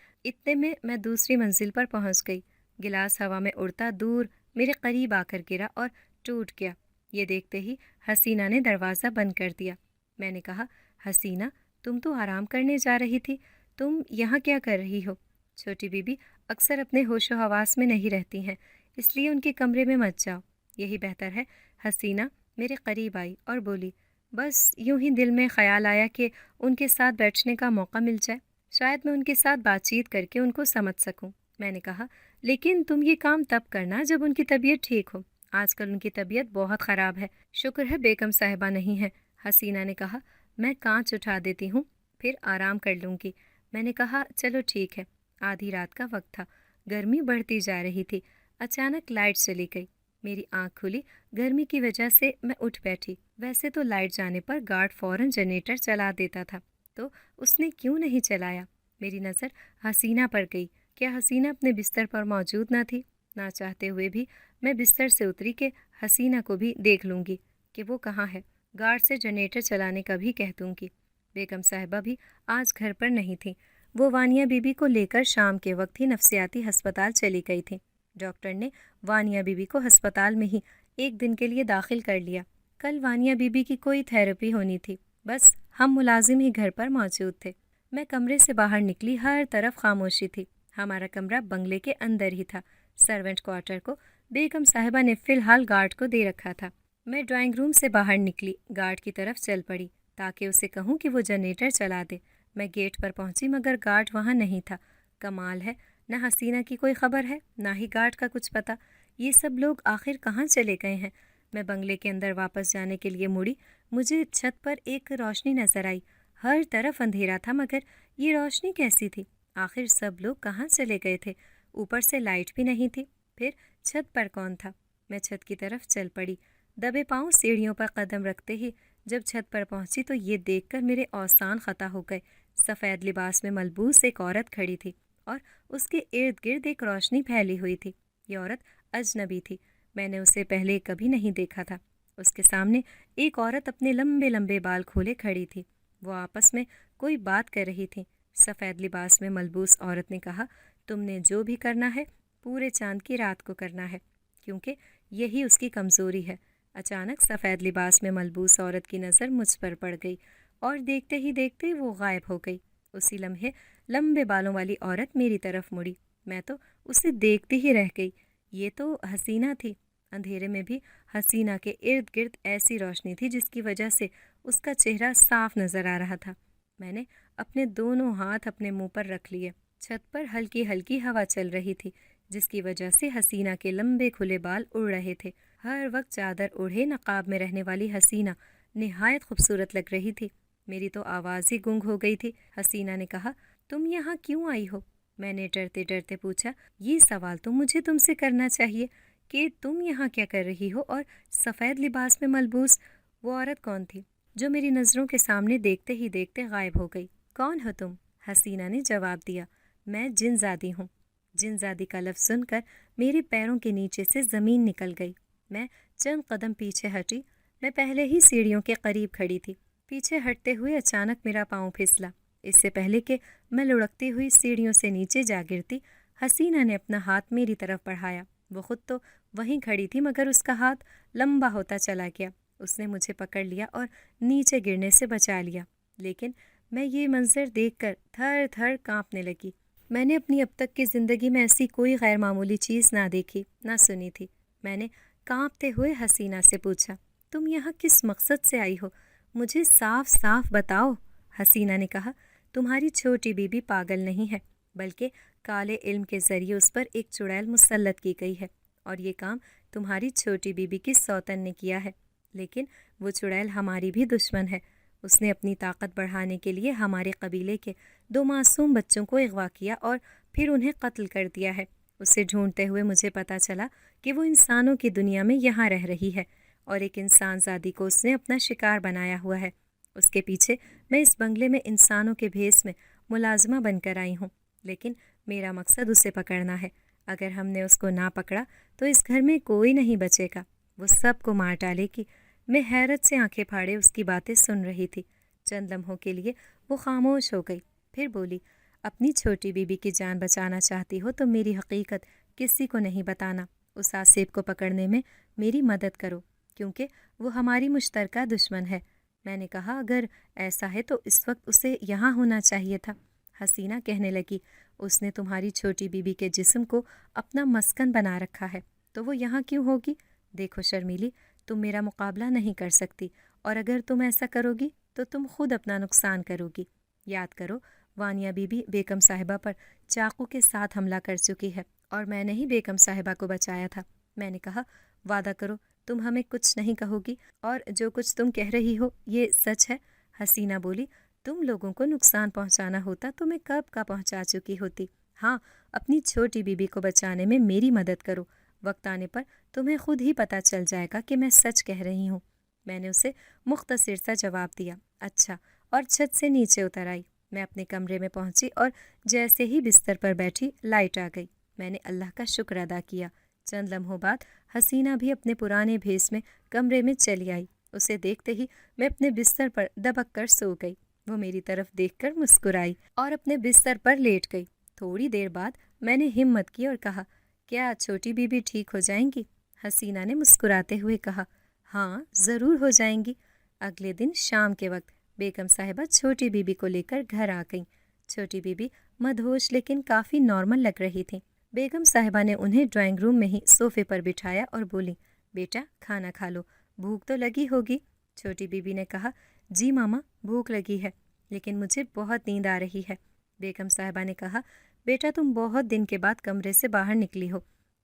میں دوسری منزل پر پہنچ گئی۔ گلاس ہوا میں اڑتا دور میرے قریب آ کر گرا اور ٹوٹ گیا۔ یہ دیکھتے ہی حسینہ نے دروازہ بند کر دیا۔ میں نے کہا، حسینہ تم تو آرام کرنے جا رہی تھی، تم یہاں کیا کر رہی ہو؟ چھوٹی بی بی اکثر اپنے ہوش و حواس میں نہیں رہتی ہیں، اس لیے ان کے کمرے میں مت جاؤ، یہی بہتر ہے۔ حسینہ میرے قریب آئی اور بولی، بس یوں ہی دل میں خیال آیا کہ ان کے ساتھ بیٹھنے کا موقع مل جائے، شاید میں ان کے ساتھ بات چیت کر کے ان کو سمجھ سکوں۔ میں نے کہا، لیکن تم یہ کام تب کرنا جب ان کی طبیعت ٹھیک ہو، آج کل ان کی طبیعت بہت خراب ہے۔ شکر ہے بیگم صاحبہ نہیں ہے، حسینہ نے کہا، میں کانچ اٹھا دیتی ہوں، پھر آرام کر لوں گی۔ میں نے کہا، چلو ٹھیک ہے۔ آدھی رات کا وقت تھا، گرمی بڑھتی جا رہی تھی۔ اچانک لائٹ چلی گئی، میری آنکھ کھلی، گرمی کی وجہ سے میں اٹھ بیٹھی۔ ویسے تو لائٹ جانے پر گارڈ فوراً جنریٹر چلا دیتا تھا، تو اس نے کیوں نہیں چلایا؟ میری نظر حسینہ پر گئی۔ کیا حسینہ اپنے بستر پر موجود نہ تھی؟ نہ چاہتے ہوئے بھی میں بستر سے اتری کہ حسینہ کو بھی دیکھ لوں گی کہ وہ کہاں ہے، گارڈ سے جنریٹر چلانے کا بھی کہہ دوں گی۔ بیگم صاحبہ بھی آج گھر پر نہیں تھیں، وہ وانیہ بی بی کو لے کر شام کے وقت ہی نفسیاتی ہسپتال چلی گئی تھیں۔ ڈاکٹر نے وانیہ بی بی کو ہسپتال میں ہی ایک دن کے لیے داخل کر لیا۔ کل وانیہ بی بی کی کوئی تھیراپی ہونی تھی، بس ہم ملازم ہی گھر پر موجود تھے۔ میں کمرے سے باہر نکلی، ہر طرف خاموشی تھی۔ ہمارا کمرہ بنگلے کے اندر ہی تھا۔ سرونٹ کوارٹر کو بیگم صاحبہ نے فی الحال گارڈ کو دے رکھا تھا۔ میں ڈرائنگ روم سے باہر نکلی، گارڈ کی طرف چل پڑی تاکہ اسے کہوں کہ وہ جنریٹر چلا دے۔ میں گیٹ پر پہنچی مگر گارڈ وہاں نہیں تھا۔ کمال ہے، نہ حسینہ کی کوئی خبر ہے، نہ ہی گارڈ کا کچھ پتہ۔ یہ سب لوگ آخر کہاں چلے گئے ہیں؟ میں بنگلے کے اندر واپس جانے کے لیے مڑی۔ مجھے چھت پر ایک روشنی نظر آئی۔ ہر طرف اندھیرا تھا مگر یہ روشنی کیسی تھی؟ آخر سب لوگ کہاں چلے گئے تھے؟ اوپر سے لائٹ بھی نہیں تھی، پھر چھت پر کون تھا؟ میں چھت کی طرف چل پڑی۔ دبے پاؤں سیڑھیوں پر قدم رکھتے ہی جب چھت پر پہنچی تو یہ دیکھ کر میرے اوسان خطا ہو گئے۔ سفید لباس میں ملبوس ایک عورت کھڑی تھی اور اس کے ارد گرد ایک روشنی پھیلی ہوئی تھی۔ یہ عورت اجنبی تھی، میں نے اسے پہلے کبھی نہیں دیکھا تھا۔ اس کے سامنے ایک عورت اپنے لمبے لمبے بال کھولے کھڑی تھی، وہ آپس میں کوئی بات کر رہی تھی۔ سفید لباس میں ملبوس عورت نے کہا، تم نے جو بھی کرنا ہے پورے چاند کی رات کو کرنا ہے، کیونکہ یہی اس کی کمزوری ہے۔ اچانک سفید لباس میں ملبوس عورت کی نظر مجھ پر پڑ گئی اور دیکھتے ہی دیکھتے وہ غائب ہو گئی۔ اسی لمحے لمبے بالوں والی عورت میری طرف مڑی، میں تو اسے دیکھتی ہی رہ گئی۔ یہ تو حسینہ تھی۔ اندھیرے میں بھی حسینہ کے ارد گرد ایسی روشنی تھی جس کی وجہ سے اس کا چہرہ صاف نظر آ رہا تھا۔ میں نے اپنے دونوں ہاتھ اپنے منہ پر رکھ لیے۔ چھت پر ہلکی ہلکی ہوا چل رہی تھی جس کی وجہ سے حسینہ کے لمبے کھلے بال اڑ رہے تھے۔ ہر وقت چادر اوڑھے نقاب میں رہنے والی حسینہ نہایت خوبصورت لگ رہی تھی۔ میری تو آواز ہی گنگ ہو گئی تھی۔ حسینہ نے کہا، تم یہاں کیوں آئی ہو؟ میں نے ڈرتے ڈرتے پوچھا، یہ سوال تو مجھے تم سے کرنا چاہیے کہ تم یہاں کیا کر رہی ہو؟ اور سفید لباس میں ملبوس وہ عورت کون تھی جو میری نظروں کے سامنے دیکھتے ہی دیکھتے غائب ہو گئی؟ کون ہو تم؟ حسینہ نے جواب دیا، میں جن زادی ہوں۔ جن زادی کا لفظ سن کر میرے پیروں کے نیچے سے زمین نکل گئی۔ میں چند قدم پیچھے ہٹی۔ میں پہلے ہی سیڑھیوں کے قریب کھڑی تھی۔ پیچھے ہٹتے ہوئے اچانک میرا پاؤں پھسلا۔ اس سے پہلے کہ میں لڑکتی ہوئی سیڑھیوں سے نیچے جا گرتی، حسینہ نے اپنا ہاتھ میری طرف بڑھایا۔ وہ خود تو وہیں کھڑی تھی مگر اس کا ہاتھ لمبا ہوتا چلا گیا۔ اس نے مجھے پکڑ لیا اور نیچے گرنے سے بچا لیا، لیکن میں یہ منظر دیکھ کر تھر تھر کانپنے لگی۔ میں نے اپنی اب تک کی زندگی میں ایسی کوئی غیر معمولی چیز نہ دیکھی نہ سنی تھی۔ میں نے کانپتے ہوئے حسینہ سے پوچھا، تم یہاں کس مقصد سے آئی ہو؟ مجھے صاف صاف بتاؤ۔ حسینہ نے کہا، تمہاری چھوٹی بیوی پاگل نہیں ہے، بلکہ کالے علم کے ذریعے اس پر ایک چڑیل مسلط کی گئی ہے، اور یہ کام تمہاری چھوٹی بیوی کی سوتن نے کیا ہے۔ لیکن وہ چڑیل ہماری بھی دشمن ہے۔ اس نے اپنی طاقت بڑھانے کے لیے ہمارے قبیلے کے 2 معصوم بچوں کو اغوا کیا اور پھر انہیں قتل کر دیا ہے۔ اسے ڈھونڈتے ہوئے مجھے پتہ چلا کہ وہ انسانوں کی دنیا میں یہاں رہ رہی ہے، اور ایک انسان زادی کو اس نے اپنا شکار بنایا ہوا ہے۔ اس کے پیچھے میں اس بنگلے میں انسانوں کے بھیس میں ملازمہ بن کر آئی ہوں، لیکن میرا مقصد اسے پکڑنا ہے۔ اگر ہم نے اس کو نہ پکڑا تو اس گھر میں کوئی نہیں بچے گا، وہ سب کو مار ڈالے گی۔ میں حیرت سے آنکھیں پھاڑے اس کی باتیں سن رہی تھی۔ چند لمحوں کے لیے وہ خاموش ہو گئی، پھر بولی، اپنی چھوٹی بیوی کی جان بچانا چاہتی ہو تو میری حقیقت کسی کو نہیں بتانا۔ اس آصف کو پکڑنے میں میری مدد کرو، کیونکہ وہ ہماری مشترکہ دشمن ہے۔ میں نے کہا، اگر ایسا ہے تو اس وقت اسے یہاں ہونا چاہیے تھا۔ حسینہ کہنے لگی، اس نے تمہاری چھوٹی بیوی کے جسم کو اپنا مسکن بنا رکھا ہے، تو وہ یہاں کیوں ہوگی؟ دیکھو شرمیلی، تم میرا مقابلہ نہیں کر سکتی، اور اگر تم ایسا کرو گی تو تم خود اپنا نقصان کرو گی۔ یاد کرو، وانیہ بی بی بیگم صاحبہ پر چاقو کے ساتھ حملہ کر چکی ہے، اور میں نے ہی بیگم صاحبہ کو بچایا تھا۔ میں نے کہا، وعدہ کرو تم ہمیں کچھ نہیں کہو گی، اور جو کچھ تم کہہ رہی ہو یہ سچ ہے؟ حسینہ بولی، تم لوگوں کو نقصان پہنچانا ہوتا تو میں کب کا پہنچا چکی ہوتی۔ ہاں، اپنی چھوٹی بیوی کو بچانے میں میری مدد کرو، وقت آنے پر تمہیں خود ہی پتہ چل جائے گا کہ میں سچ کہہ رہی ہوں۔ میں نے اسے مختصر سا جواب دیا، اچھا، اور چھت سے نیچے اتر آئی۔ میں اپنے کمرے میں پہنچی اور جیسے ہی بستر پر بیٹھی لائٹ آ گئی۔ میں نے اللہ کا شکر ادا کیا۔ چند لمحوں بعد حسینہ بھی اپنے پرانے بھیس میں کمرے میں چلی آئی۔ اسے دیکھتے ہی میں اپنے بستر پر دبک کر سو گئی۔ وہ میری طرف دیکھ کر مسکرائی اور اپنے بستر پر لیٹ گئی۔ تھوڑی دیر بعد میں نے ہمت کی اور کہا، کیا چھوٹی بیوی ٹھیک ہو جائیں گی؟ حسینہ نے مسکراتے ہوئے کہا، ہاں ضرور ہو جائیں گی۔ اگلے دن شام کے وقت بیگم صاحبہ چھوٹی بیوی کو لے کر گھر آ گئیں۔ چھوٹی بیوی مدہوش لیکن کافی نارمل لگ رہی تھیں۔ بیگم صاحبہ نے انہیں ڈرائنگ روم میں ہی صوفے پر بٹھایا اور بولی، بیٹا کھانا کھا لو، بھوک تو لگی ہوگی۔ چھوٹی بیوی نے کہا، جی ماما بھوک لگی ہے، لیکن مجھے بہت نیند آ رہی ہے۔ بیگم صاحبہ نے کہا، بیٹا تم بہت دن کے بعد کمرے سے باہر نکلی ہو،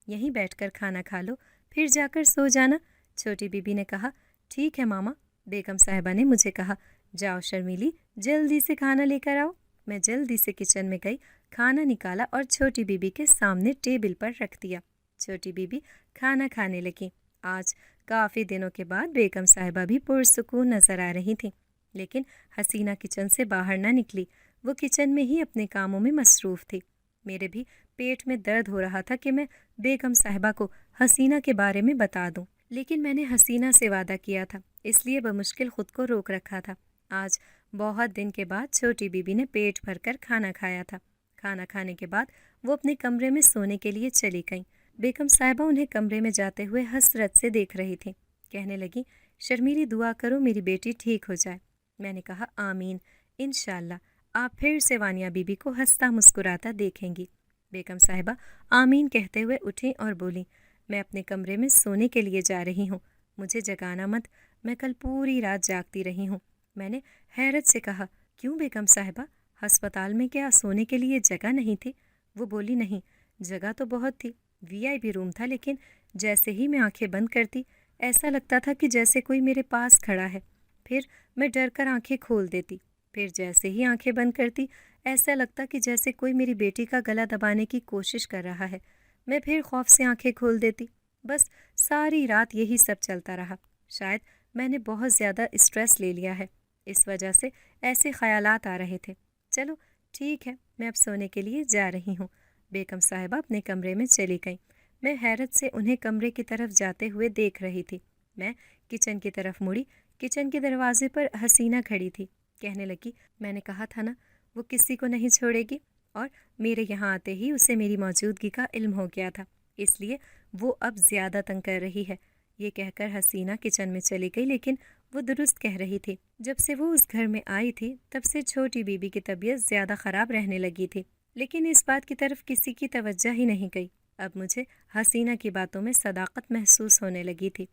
یہیں بیٹھ کر کھانا کھا لو، پھر جا کر سو جانا۔ چھوٹی بیوی نے کہا، ٹھیک ہے ماما۔ بیگم صاحبہ نے مجھے کہا، جاؤ شرمیلی جلدی سے کھانا لے کر آؤ۔ میں جلدی سے کچن میں گئی، کھانا نکالا اور چھوٹی بیوی کے سامنے ٹیبل پر رکھ دیا۔ چھوٹی بیوی کھانا کھانے لگی۔ آج کافی دنوں کے بعد بیگم صاحبہ بھی پرسکون نظر آ رہی تھیں، لیکن حسینہ کچن سے باہر نہ نکلی۔ وہ کچن میں ہی اپنے کاموں میں مصروف تھی۔ میرے بھی پیٹ میں درد ہو رہا تھا کہ میں بیگم صاحبہ کو حسینہ کے بارے میں بتا دوں، لیکن میں نے حسینہ سے وعدہ کیا تھا، اس لیے بمشکل خود کو روک رکھا تھا۔ آج بہت دن کے بعد چھوٹی بیوی نے پیٹ بھر کر کھانا کھایا تھا۔ کھانا کھانے کے بعد وہ اپنے کمرے میں سونے کے لیے چلی گئیں۔ بیگم صاحبہ انہیں کمرے میں جاتے ہوئے حسرت سے دیکھ رہی تھیں۔ کہنے لگیں، شرمیلی دعا کرو میری بیٹی ٹھیک ہو جائے۔ میں نے کہا، آمین، انشاءاللہ آپ پھر سے وانیہ بی بی کو ہنستا مسکراتا دیکھیں گی۔ بیگم صاحبہ آمین کہتے ہوئے اٹھیں اور بولیں، میں اپنے کمرے میں سونے کے لیے جا رہی ہوں، مجھے جگانا مت، میں کل پوری رات جاگتی رہی ہوں۔ میں نے حیرت سے کہا، کیوں بیگم صاحبہ، ہسپتال میں کیا سونے کے لیے جگہ نہیں تھی؟ وہ بولی، نہیں، جگہ تو بہت تھی، VIP روم تھا، لیکن جیسے ہی میں آنکھیں بند کرتی ایسا لگتا تھا کہ جیسے کوئی میرے پاس کھڑا ہے، پھر میں ڈر کر آنکھیں کھول دیتی، پھر جیسے ہی آنکھیں بند کرتی ایسا لگتا کہ جیسے کوئی میری بیٹی کا گلا دبانے کی کوشش کر رہا ہے، میں پھر خوف سے آنکھیں کھول دیتی۔ بس ساری رات یہی سب چلتا رہا۔ شاید میں نے بہت زیادہ اسٹریس لے لیا ہے، اس وجہ سے ایسے خیالات آ رہے تھے۔ چلو ٹھیک ہے، میں اب سونے کے لیے جا رہی ہوں۔ بیگم صاحبہ اپنے کمرے میں چلی گئیں۔ میں حیرت سے انہیں کمرے کی طرف جاتے ہوئے دیکھ رہی تھی۔ میں کچن کی طرف مڑی، کچن کے دروازے پر حسینہ کھڑی تھی۔ کہنے لگی، میں نے کہا تھا نا وہ کسی کو نہیں چھوڑے گی، اور میرے یہاں آتے ہی اسے میری موجودگی کا علم ہو گیا تھا، اس لیے وہ اب زیادہ تنگ کر رہی ہے۔ یہ کہہ کر حسینہ کچن میں چلی گئی، لیکن وہ درست کہہ رہی تھی۔ جب سے وہ اس گھر میں آئی تھی تب سے چھوٹی بی بی کی طبیعت زیادہ خراب رہنے لگی تھی، لیکن اس بات کی طرف کسی کی توجہ ہی نہیں گئی۔ اب مجھے حسینہ کی باتوں میں صداقت محسوس ہونے لگی تھی۔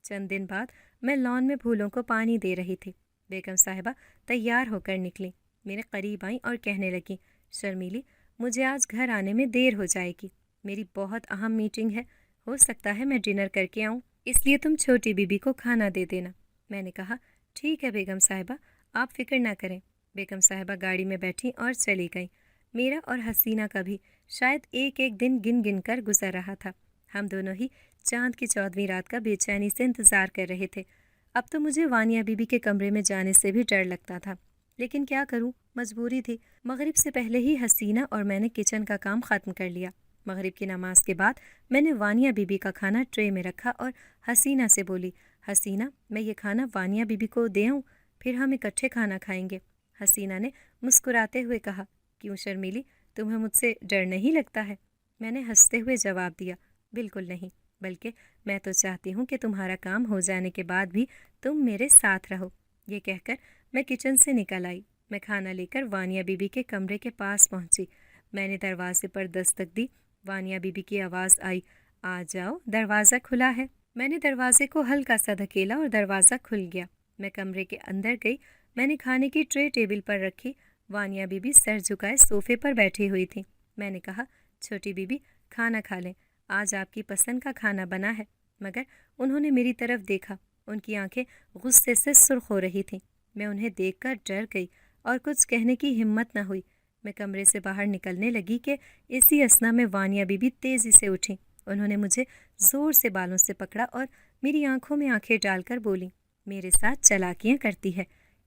چند دن بعد میں لان میں پھولوں کو پانی دے رہی تھی۔ بیگم صاحبہ تیار ہو کر نکلی، میرے قریب آئیں اور کہنے لگیں، شرمیلی، مجھے آج گھر آنے میں دیر ہو جائے گی، میری بہت اہم میٹنگ ہے، ہو سکتا ہے میں ڈنر کر کے آؤں، اس لیے تم چھوٹی بی بی کو کھانا دے دینا۔ میں نے کہا، ٹھیک ہے بیگم صاحبہ، آپ فکر نہ کریں۔ بیگم صاحبہ گاڑی میں بیٹھی اور چلی گئیں۔ میرا اور حسینہ کا بھی شاید ایک ایک دن گن گن کر گزر رہا تھا۔ ہم دونوں ہی چاند کی 14ویں رات کا بے چینی سے انتظار کر رہے تھے۔ اب تو مجھے وانیہ بی بی کے کمرے میں جانے سے بھی ڈر لگتا تھا، لیکن کیا کروں، مجبوری تھی۔ مغرب سے پہلے ہی حسینہ اور میں نے کچن کا کام ختم کر لیا۔ مغرب کی نماز کے بعد میں نے وانیہ بی بی کا کھانا ٹرے میں رکھا اور حسینہ سے بولی، حسینہ، میں یہ کھانا وانیہ بی بی کو دے آؤں، پھر ہم اکٹھے کھانا کھائیں گے۔ حسینہ نے مسکراتے ہوئے کہا، کیوں شرمیلی، تمہیں مجھ سے ڈر نہیں لگتا ہے؟ میں نے ہنستے ہوئے جواب دیا، بالکل نہیں، بلکہ میں تو چاہتی ہوں کہ تمہارا کام ہو جانے کے بعد بھی تم میرے ساتھ رہو۔ یہ کہہ کر میں کچن سے نکل آئی۔ میں کھانا لے کر وانیہ بی بی کے کمرے کے پاس پہنچی۔ میں نے دروازے پر دستک دی۔ وانیہ بی بی کی آواز آئی، آ جاؤ، دروازہ کھلا ہے۔ میں نے دروازے کو ہلکا سا دھکیلا اور دروازہ کھل گیا۔ میں کمرے کے اندر گئی۔ میں نے کھانے کی ٹرے ٹیبل پر رکھی۔ وانیہ بی بی سر جھکائے صوفے پر بیٹھی ہوئی تھی۔ میں نے کہا، چھوٹی بی بی، کھانا کھا لیں، آج آپ کی پسند کا کھانا بنا ہے۔ مگر انہوں نے میری طرف دیکھا، ان کی آنکھیں غصے سے سرخ ہو رہی تھیں۔ میں انہیں دیکھ کر ڈر گئی اور کچھ کہنے کی ہمت نہ ہوئی۔ میں کمرے سے باہر نکلنے لگی کہ اسی اثنا میں وانیہ بی بی تیزی سے اٹھیں۔ انہوں نے مجھے زور سے بالوں سے پکڑا اور میری آنکھوں میں آنکھیں ڈال کر بولیں، میرے ساتھ چالاکیاں کرتی ہے،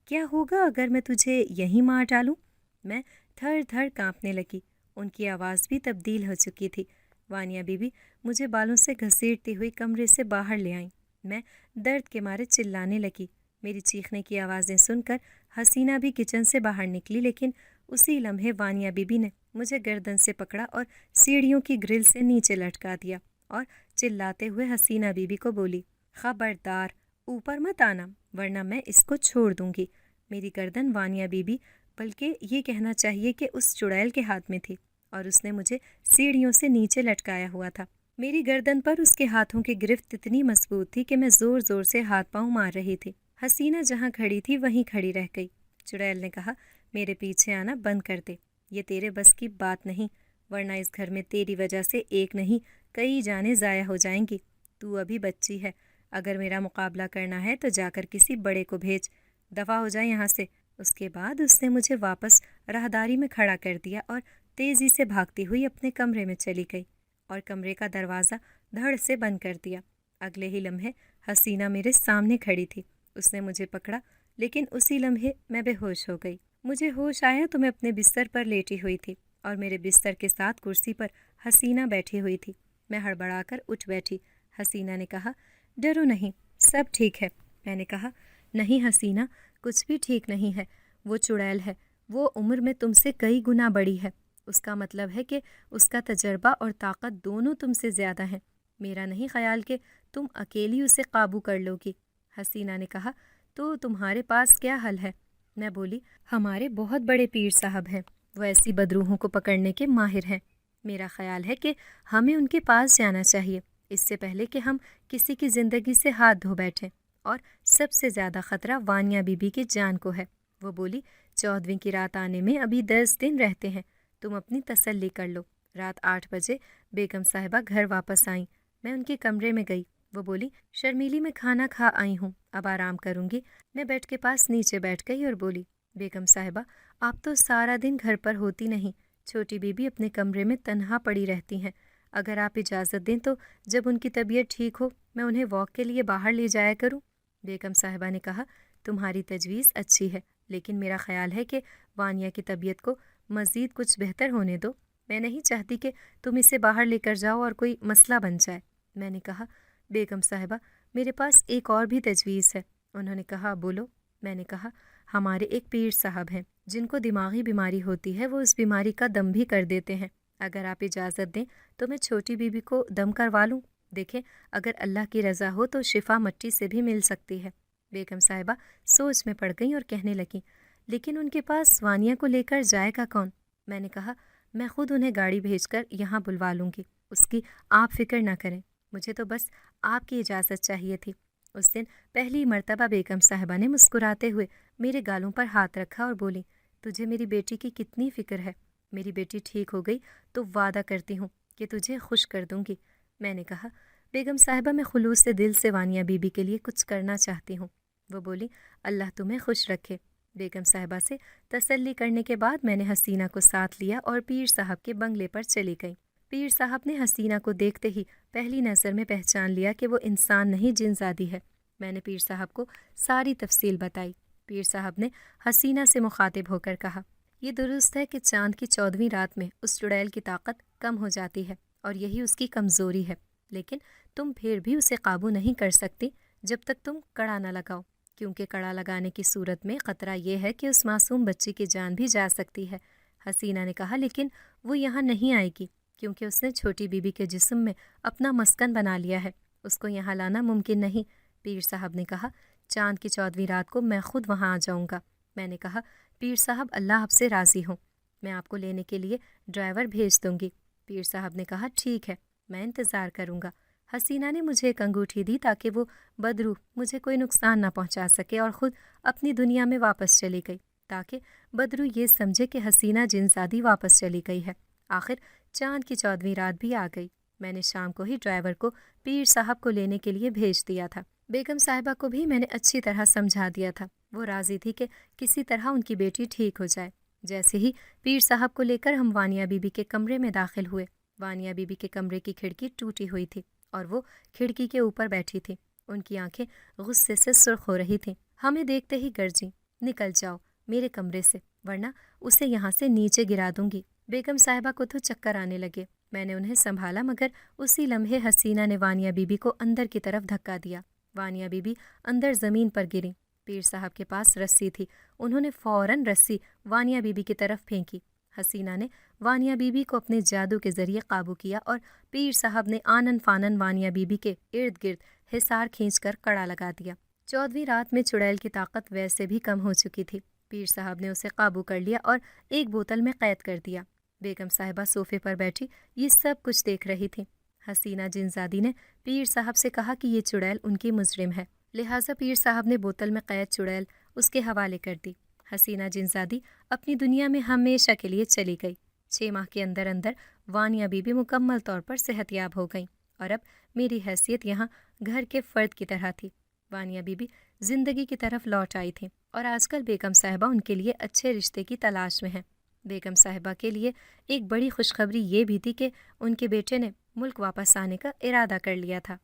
کیا ہوگا اگر میں تجھے یہیں مار ڈالوں؟ میں تھر تھر کانپنے لگی۔ ان کی آواز بھی تبدیل ہو چکی تھی۔ وانیہ بی بی مجھے بالوں سے گھسیٹتی ہوئی کمرے سے باہر لے آئیں۔ میں درد کے مارے چلانے لگی۔ میری چیخنے کی آوازیں سن کر حسینہ بھی کچن سے باہر نکلی، لیکن اسی لمحے وانیہ بی بی نے مجھے گردن سے پکڑا اور سیڑھیوں کی گرل سے نیچے لٹکا دیا اور چلاتے ہوئے حسینہ بی بی کو بولی، خبردار، اوپر مت آنا ورنہ میں اس کو چھوڑ دوں گی۔ میری گردن وانیہ بی بی، بلکہ یہ کہنا چاہیے کہ اس چڑیل کے ہاتھ میں تھی اور اس نے مجھے سیڑھیوں سے نیچے لٹکایا ہوا تھا۔ میری گردن پر اس کے ہاتھوں کی گرفت اتنی مضبوط تھی کہ میں زور زور سے ہاتھ پاؤں مار رہی تھی۔ حسینہ جہاں کھڑی تھی وہیں کھڑی رہ گئی۔ چڑیل نے کہا، میرے پیچھے آنا بند کر دے، یہ تیرے بس کی بات نہیں، ورنہ اس گھر میں تیری وجہ سے ایک نہیں کئی جانیں ضائع ہو جائیں گی۔ تو ابھی بچی ہے، اگر میرا مقابلہ کرنا ہے تو جا کر کسی بڑے کو بھیج، دفع ہو جائے یہاں سے۔ اس کے بعد اس نے مجھے واپس راہداری میں کھڑا کر دیا اور تیزی سے بھاگتی ہوئی اپنے کمرے میں چلی گئی اور کمرے کا دروازہ دھڑ سے بند کر دیا۔ اگلے ہی لمحے حسینہ میرے سامنے کھڑی تھی۔ اس نے مجھے پکڑا، لیکن اسی لمحے میں بے ہوش ہو گئی۔ مجھے ہوش آیا تو میں اپنے بستر پر لیٹی ہوئی تھی اور میرے بستر کے ساتھ کرسی پر حسینہ بیٹھی ہوئی تھی۔ میں ہڑبڑا کر اٹھ بیٹھی۔ حسینہ نے کہا، ڈرو نہیں، سب ٹھیک ہے۔ میں نے کہا، نہیں حسینہ، کچھ بھی ٹھیک نہیں ہے، وہ چڑیل ہے، وہ عمر میں تم سے کئی گنا بڑی ہے، اس کا مطلب ہے کہ اس کا تجربہ اور طاقت دونوں تم سے زیادہ ہیں، میرا نہیں خیال کہ تم اکیلی اسے قابو کر لو گی۔ حسینہ نے کہا، تو تمہارے پاس کیا حل ہے؟ میں بولی، ہمارے بہت بڑے پیر صاحب ہیں، وہ ایسی بدروحوں کو پکڑنے کے ماہر ہیں، میرا خیال ہے کہ ہمیں ان کے پاس جانا چاہیے اس سے پہلے کہ ہم کسی کی زندگی سے ہاتھ دھو بیٹھیں، اور سب سے زیادہ خطرہ وانیہ بی بی کی جان کو ہے۔ وہ بولی، 14ویں کی رات آنے میں ابھی 10 دن رہتے ہیں، تم اپنی تسلی کر لو۔ رات 8 بجے بیگم صاحبہ گھر واپس آئیں۔ میں ان کے کمرے میں گئی۔ وہ بولی، شرمیلی، میں کھانا کھا آئی ہوں، اب آرام کروں گی۔ میں بیڈ کے پاس نیچے بیٹھ گئی اور بولی، بیگم صاحبہ، آپ تو سارا دن گھر پر ہوتی نہیں، چھوٹی بی بی اپنے کمرے میں تنہا پڑی رہتی ہیں، اگر آپ اجازت دیں تو جب ان کی طبیعت ٹھیک ہو میں انہیں واک کے لیے باہر لے جایا کروں۔ بیگم صاحبہ نے کہا، تمہاری تجویز اچھی ہے، لیکن میرا خیال ہے کہ وانیہ کی طبیعت کو مزید کچھ بہتر ہونے دو، میں نہیں چاہتی کہ تم اسے باہر لے کر جاؤ اور کوئی مسئلہ بن جائے۔ میں نے کہا، بیگم صاحبہ، میرے پاس ایک اور بھی تجویز ہے۔ انہوں نے کہا، بولو۔ میں نے کہا، ہمارے ایک پیر صاحب ہیں جن کو دماغی بیماری ہوتی ہے، وہ اس بیماری کا دم بھی کر دیتے ہیں، اگر آپ اجازت دیں تو میں چھوٹی بی بی کو دم کروا لوں، دیکھیں اگر اللہ کی رضا ہو تو شفا مٹی سے بھی مل سکتی ہے۔ بیگم صاحبہ سوچ میں پڑ گئیں اور کہنے لگیں، لیکن ان کے پاس وانیہ کو لے کر جائے گا کون؟ میں نے کہا، میں خود انہیں گاڑی بھیج کر یہاں بلوا لوں گی، اس کی آپ فکر نہ کریں، مجھے تو بس آپ کی اجازت چاہیے تھی۔ اس دن پہلی مرتبہ بیگم صاحبہ نے مسکراتے ہوئے میرے گالوں پر ہاتھ رکھا اور بولی، تجھے میری بیٹی کی کتنی فکر ہے، میری بیٹی ٹھیک ہو گئی تو وعدہ کرتی ہوں کہ تجھے خوش کر دوں گی۔ میں نے کہا، بیگم صاحبہ میں خلوص سے دل سے وانیہ بی بی کے لیے کچھ کرنا چاہتی ہوں۔ وہ بولی، اللہ تمہیں خوش رکھے۔ بیگم صاحبہ سے تسلی کرنے کے بعد میں نے حسینہ کو ساتھ لیا اور پیر صاحب کے بنگلے پر چلی گئی۔ پیر صاحب نے حسینہ کو دیکھتے ہی پہلی نظر میں پہچان لیا کہ وہ انسان نہیں جن زادی ہے۔ میں نے پیر صاحب کو ساری تفصیل بتائی۔ پیر صاحب نے حسینہ سے مخاطب ہو کر کہا، یہ درست ہے کہ چاند کی 14ویں رات میں اس چڑیل کی طاقت کم ہو جاتی ہے اور یہی اس کی کمزوری ہے، لیکن تم پھر بھی اسے قابو نہیں کر سکتی جب تک تم کڑا نہ لگاؤ، کیونکہ کڑا لگانے کی صورت میں خطرہ یہ ہے کہ اس معصوم بچی کی جان بھی جا سکتی ہے۔ حسینہ نے کہا، لیکن وہ یہاں نہیں آئے گی کیونکہ اس نے چھوٹی بی بی کے جسم میں اپنا مسکن بنا لیا ہے، اس کو یہاں لانا ممکن نہیں۔ پیر صاحب نے کہا، چاند کی 14ویں رات کو میں خود وہاں آ جاؤں گا۔ میں نے کہا، پیر صاحب اللہ آپ سے راضی ہوں، میں آپ کو لینے کے لیے ڈرائیور بھیج دوں گی۔ پیر صاحب نے کہا، ٹھیک ہے، میں انتظار کروں گا۔ حسینہ نے مجھے ایک انگوٹھی دی تاکہ وہ بدروح مجھے کوئی نقصان نہ پہنچا سکے اور خود اپنی دنیا میں واپس چلی گئی تاکہ بدروح یہ سمجھے کہ حسینہ جن زادی واپس چلی گئی ہے۔ آخر چاند کی 14ویں رات بھی آ گئی۔ میں نے شام کو ہی ڈرائیور کو پیر صاحب کو لینے کے لیے بھیج دیا تھا۔ بیگم صاحبہ کو بھی میں نے اچھی طرح سمجھا دیا تھا، وہ راضی تھی کہ کسی طرح ان کی بیٹی ٹھیک ہو جائے۔ جیسے ہی پیر صاحب کو لے کر ہم وانیہ بی بی کے کمرے میں داخل ہوئے، وانیہ بی بی کے کمرے کی کھڑکی ٹوٹی ہوئی تھی اور وہ کھڑکی کے اوپر بیٹھی تھی، ان کی آنکھیں غصے سے سرخ ہو رہی تھیں۔ ہمیں دیکھتے ہی گرجیں، نکل جاؤ میرے کمرے سے ورنہ اسے یہاں سے نیچے گرا دوں گی۔ بیگم صاحبہ کو تو چکر آنے لگے، میں نے انہیں سنبھالا مگر اسی لمحے حسینہ نے وانیہ بی بی کو اندر کی طرف دھکا دیا۔ وانیہ بی بی اندر زمین پر گریں۔ پیر صاحب کے پاس رسی تھی، انہوں نے فوراً رسی وانیہ بی بی کی طرف پھینکی۔ حسینہ نے وانیہ بی بی کو اپنے جادو کے ذریعے قابو کیا اور پیر صاحب نے آنن فانن وانیہ بی بی کے ارد گرد حصار کھینچ کر کڑا لگا دیا۔ 14ویں رات میں چڑیل کی طاقت ویسے بھی کم ہو چکی تھی۔ پیر صاحب نے اسے قابو کر لیا اور ایک بوتل میں قید کر دیا۔ بیگم صاحبہ صوفے پر بیٹھی یہ سب کچھ دیکھ رہی تھی۔ حسینہ جنزادی نے پیر صاحب سے کہا کہ یہ چڑیل ان کی مجرم ہے، لہٰذا پیر صاحب نے بوتل میں قید چڑیل اس کے حوالے کر دی۔ حسینہ جنزادی اپنی دنیا میں ہمیشہ کے لیے چلی گئی۔ 6 ماہ کے اندر اندر وانیہ بی بی مکمل طور پر صحت یاب ہو گئیں اور اب میری حیثیت یہاں گھر کے فرد کی طرح تھی۔ وانیہ بی بی زندگی کی طرف لوٹ آئی تھیں اور آج کل بیگم صاحبہ ان کے لیے اچھے رشتے کی تلاش میں ہیں۔ بیگم صاحبہ کے لیے ایک بڑی خوشخبری یہ بھی تھی کہ ان کے بیٹے نے ملک واپس آنے کا ارادہ کر لیا تھا۔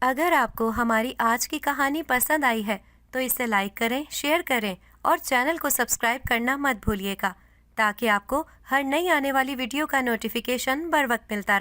اگر آپ کو ہماری آج کی کہانی پسند آئی ہے تو اسے لائک کریں، شیئر کریں اور چینل کو سبسکرائب کرنا مت بھولیے گا تاکہ آپ کو ہر نئی آنے والی ویڈیو کا نوٹیفیکیشن بر وقت ملتا رہے۔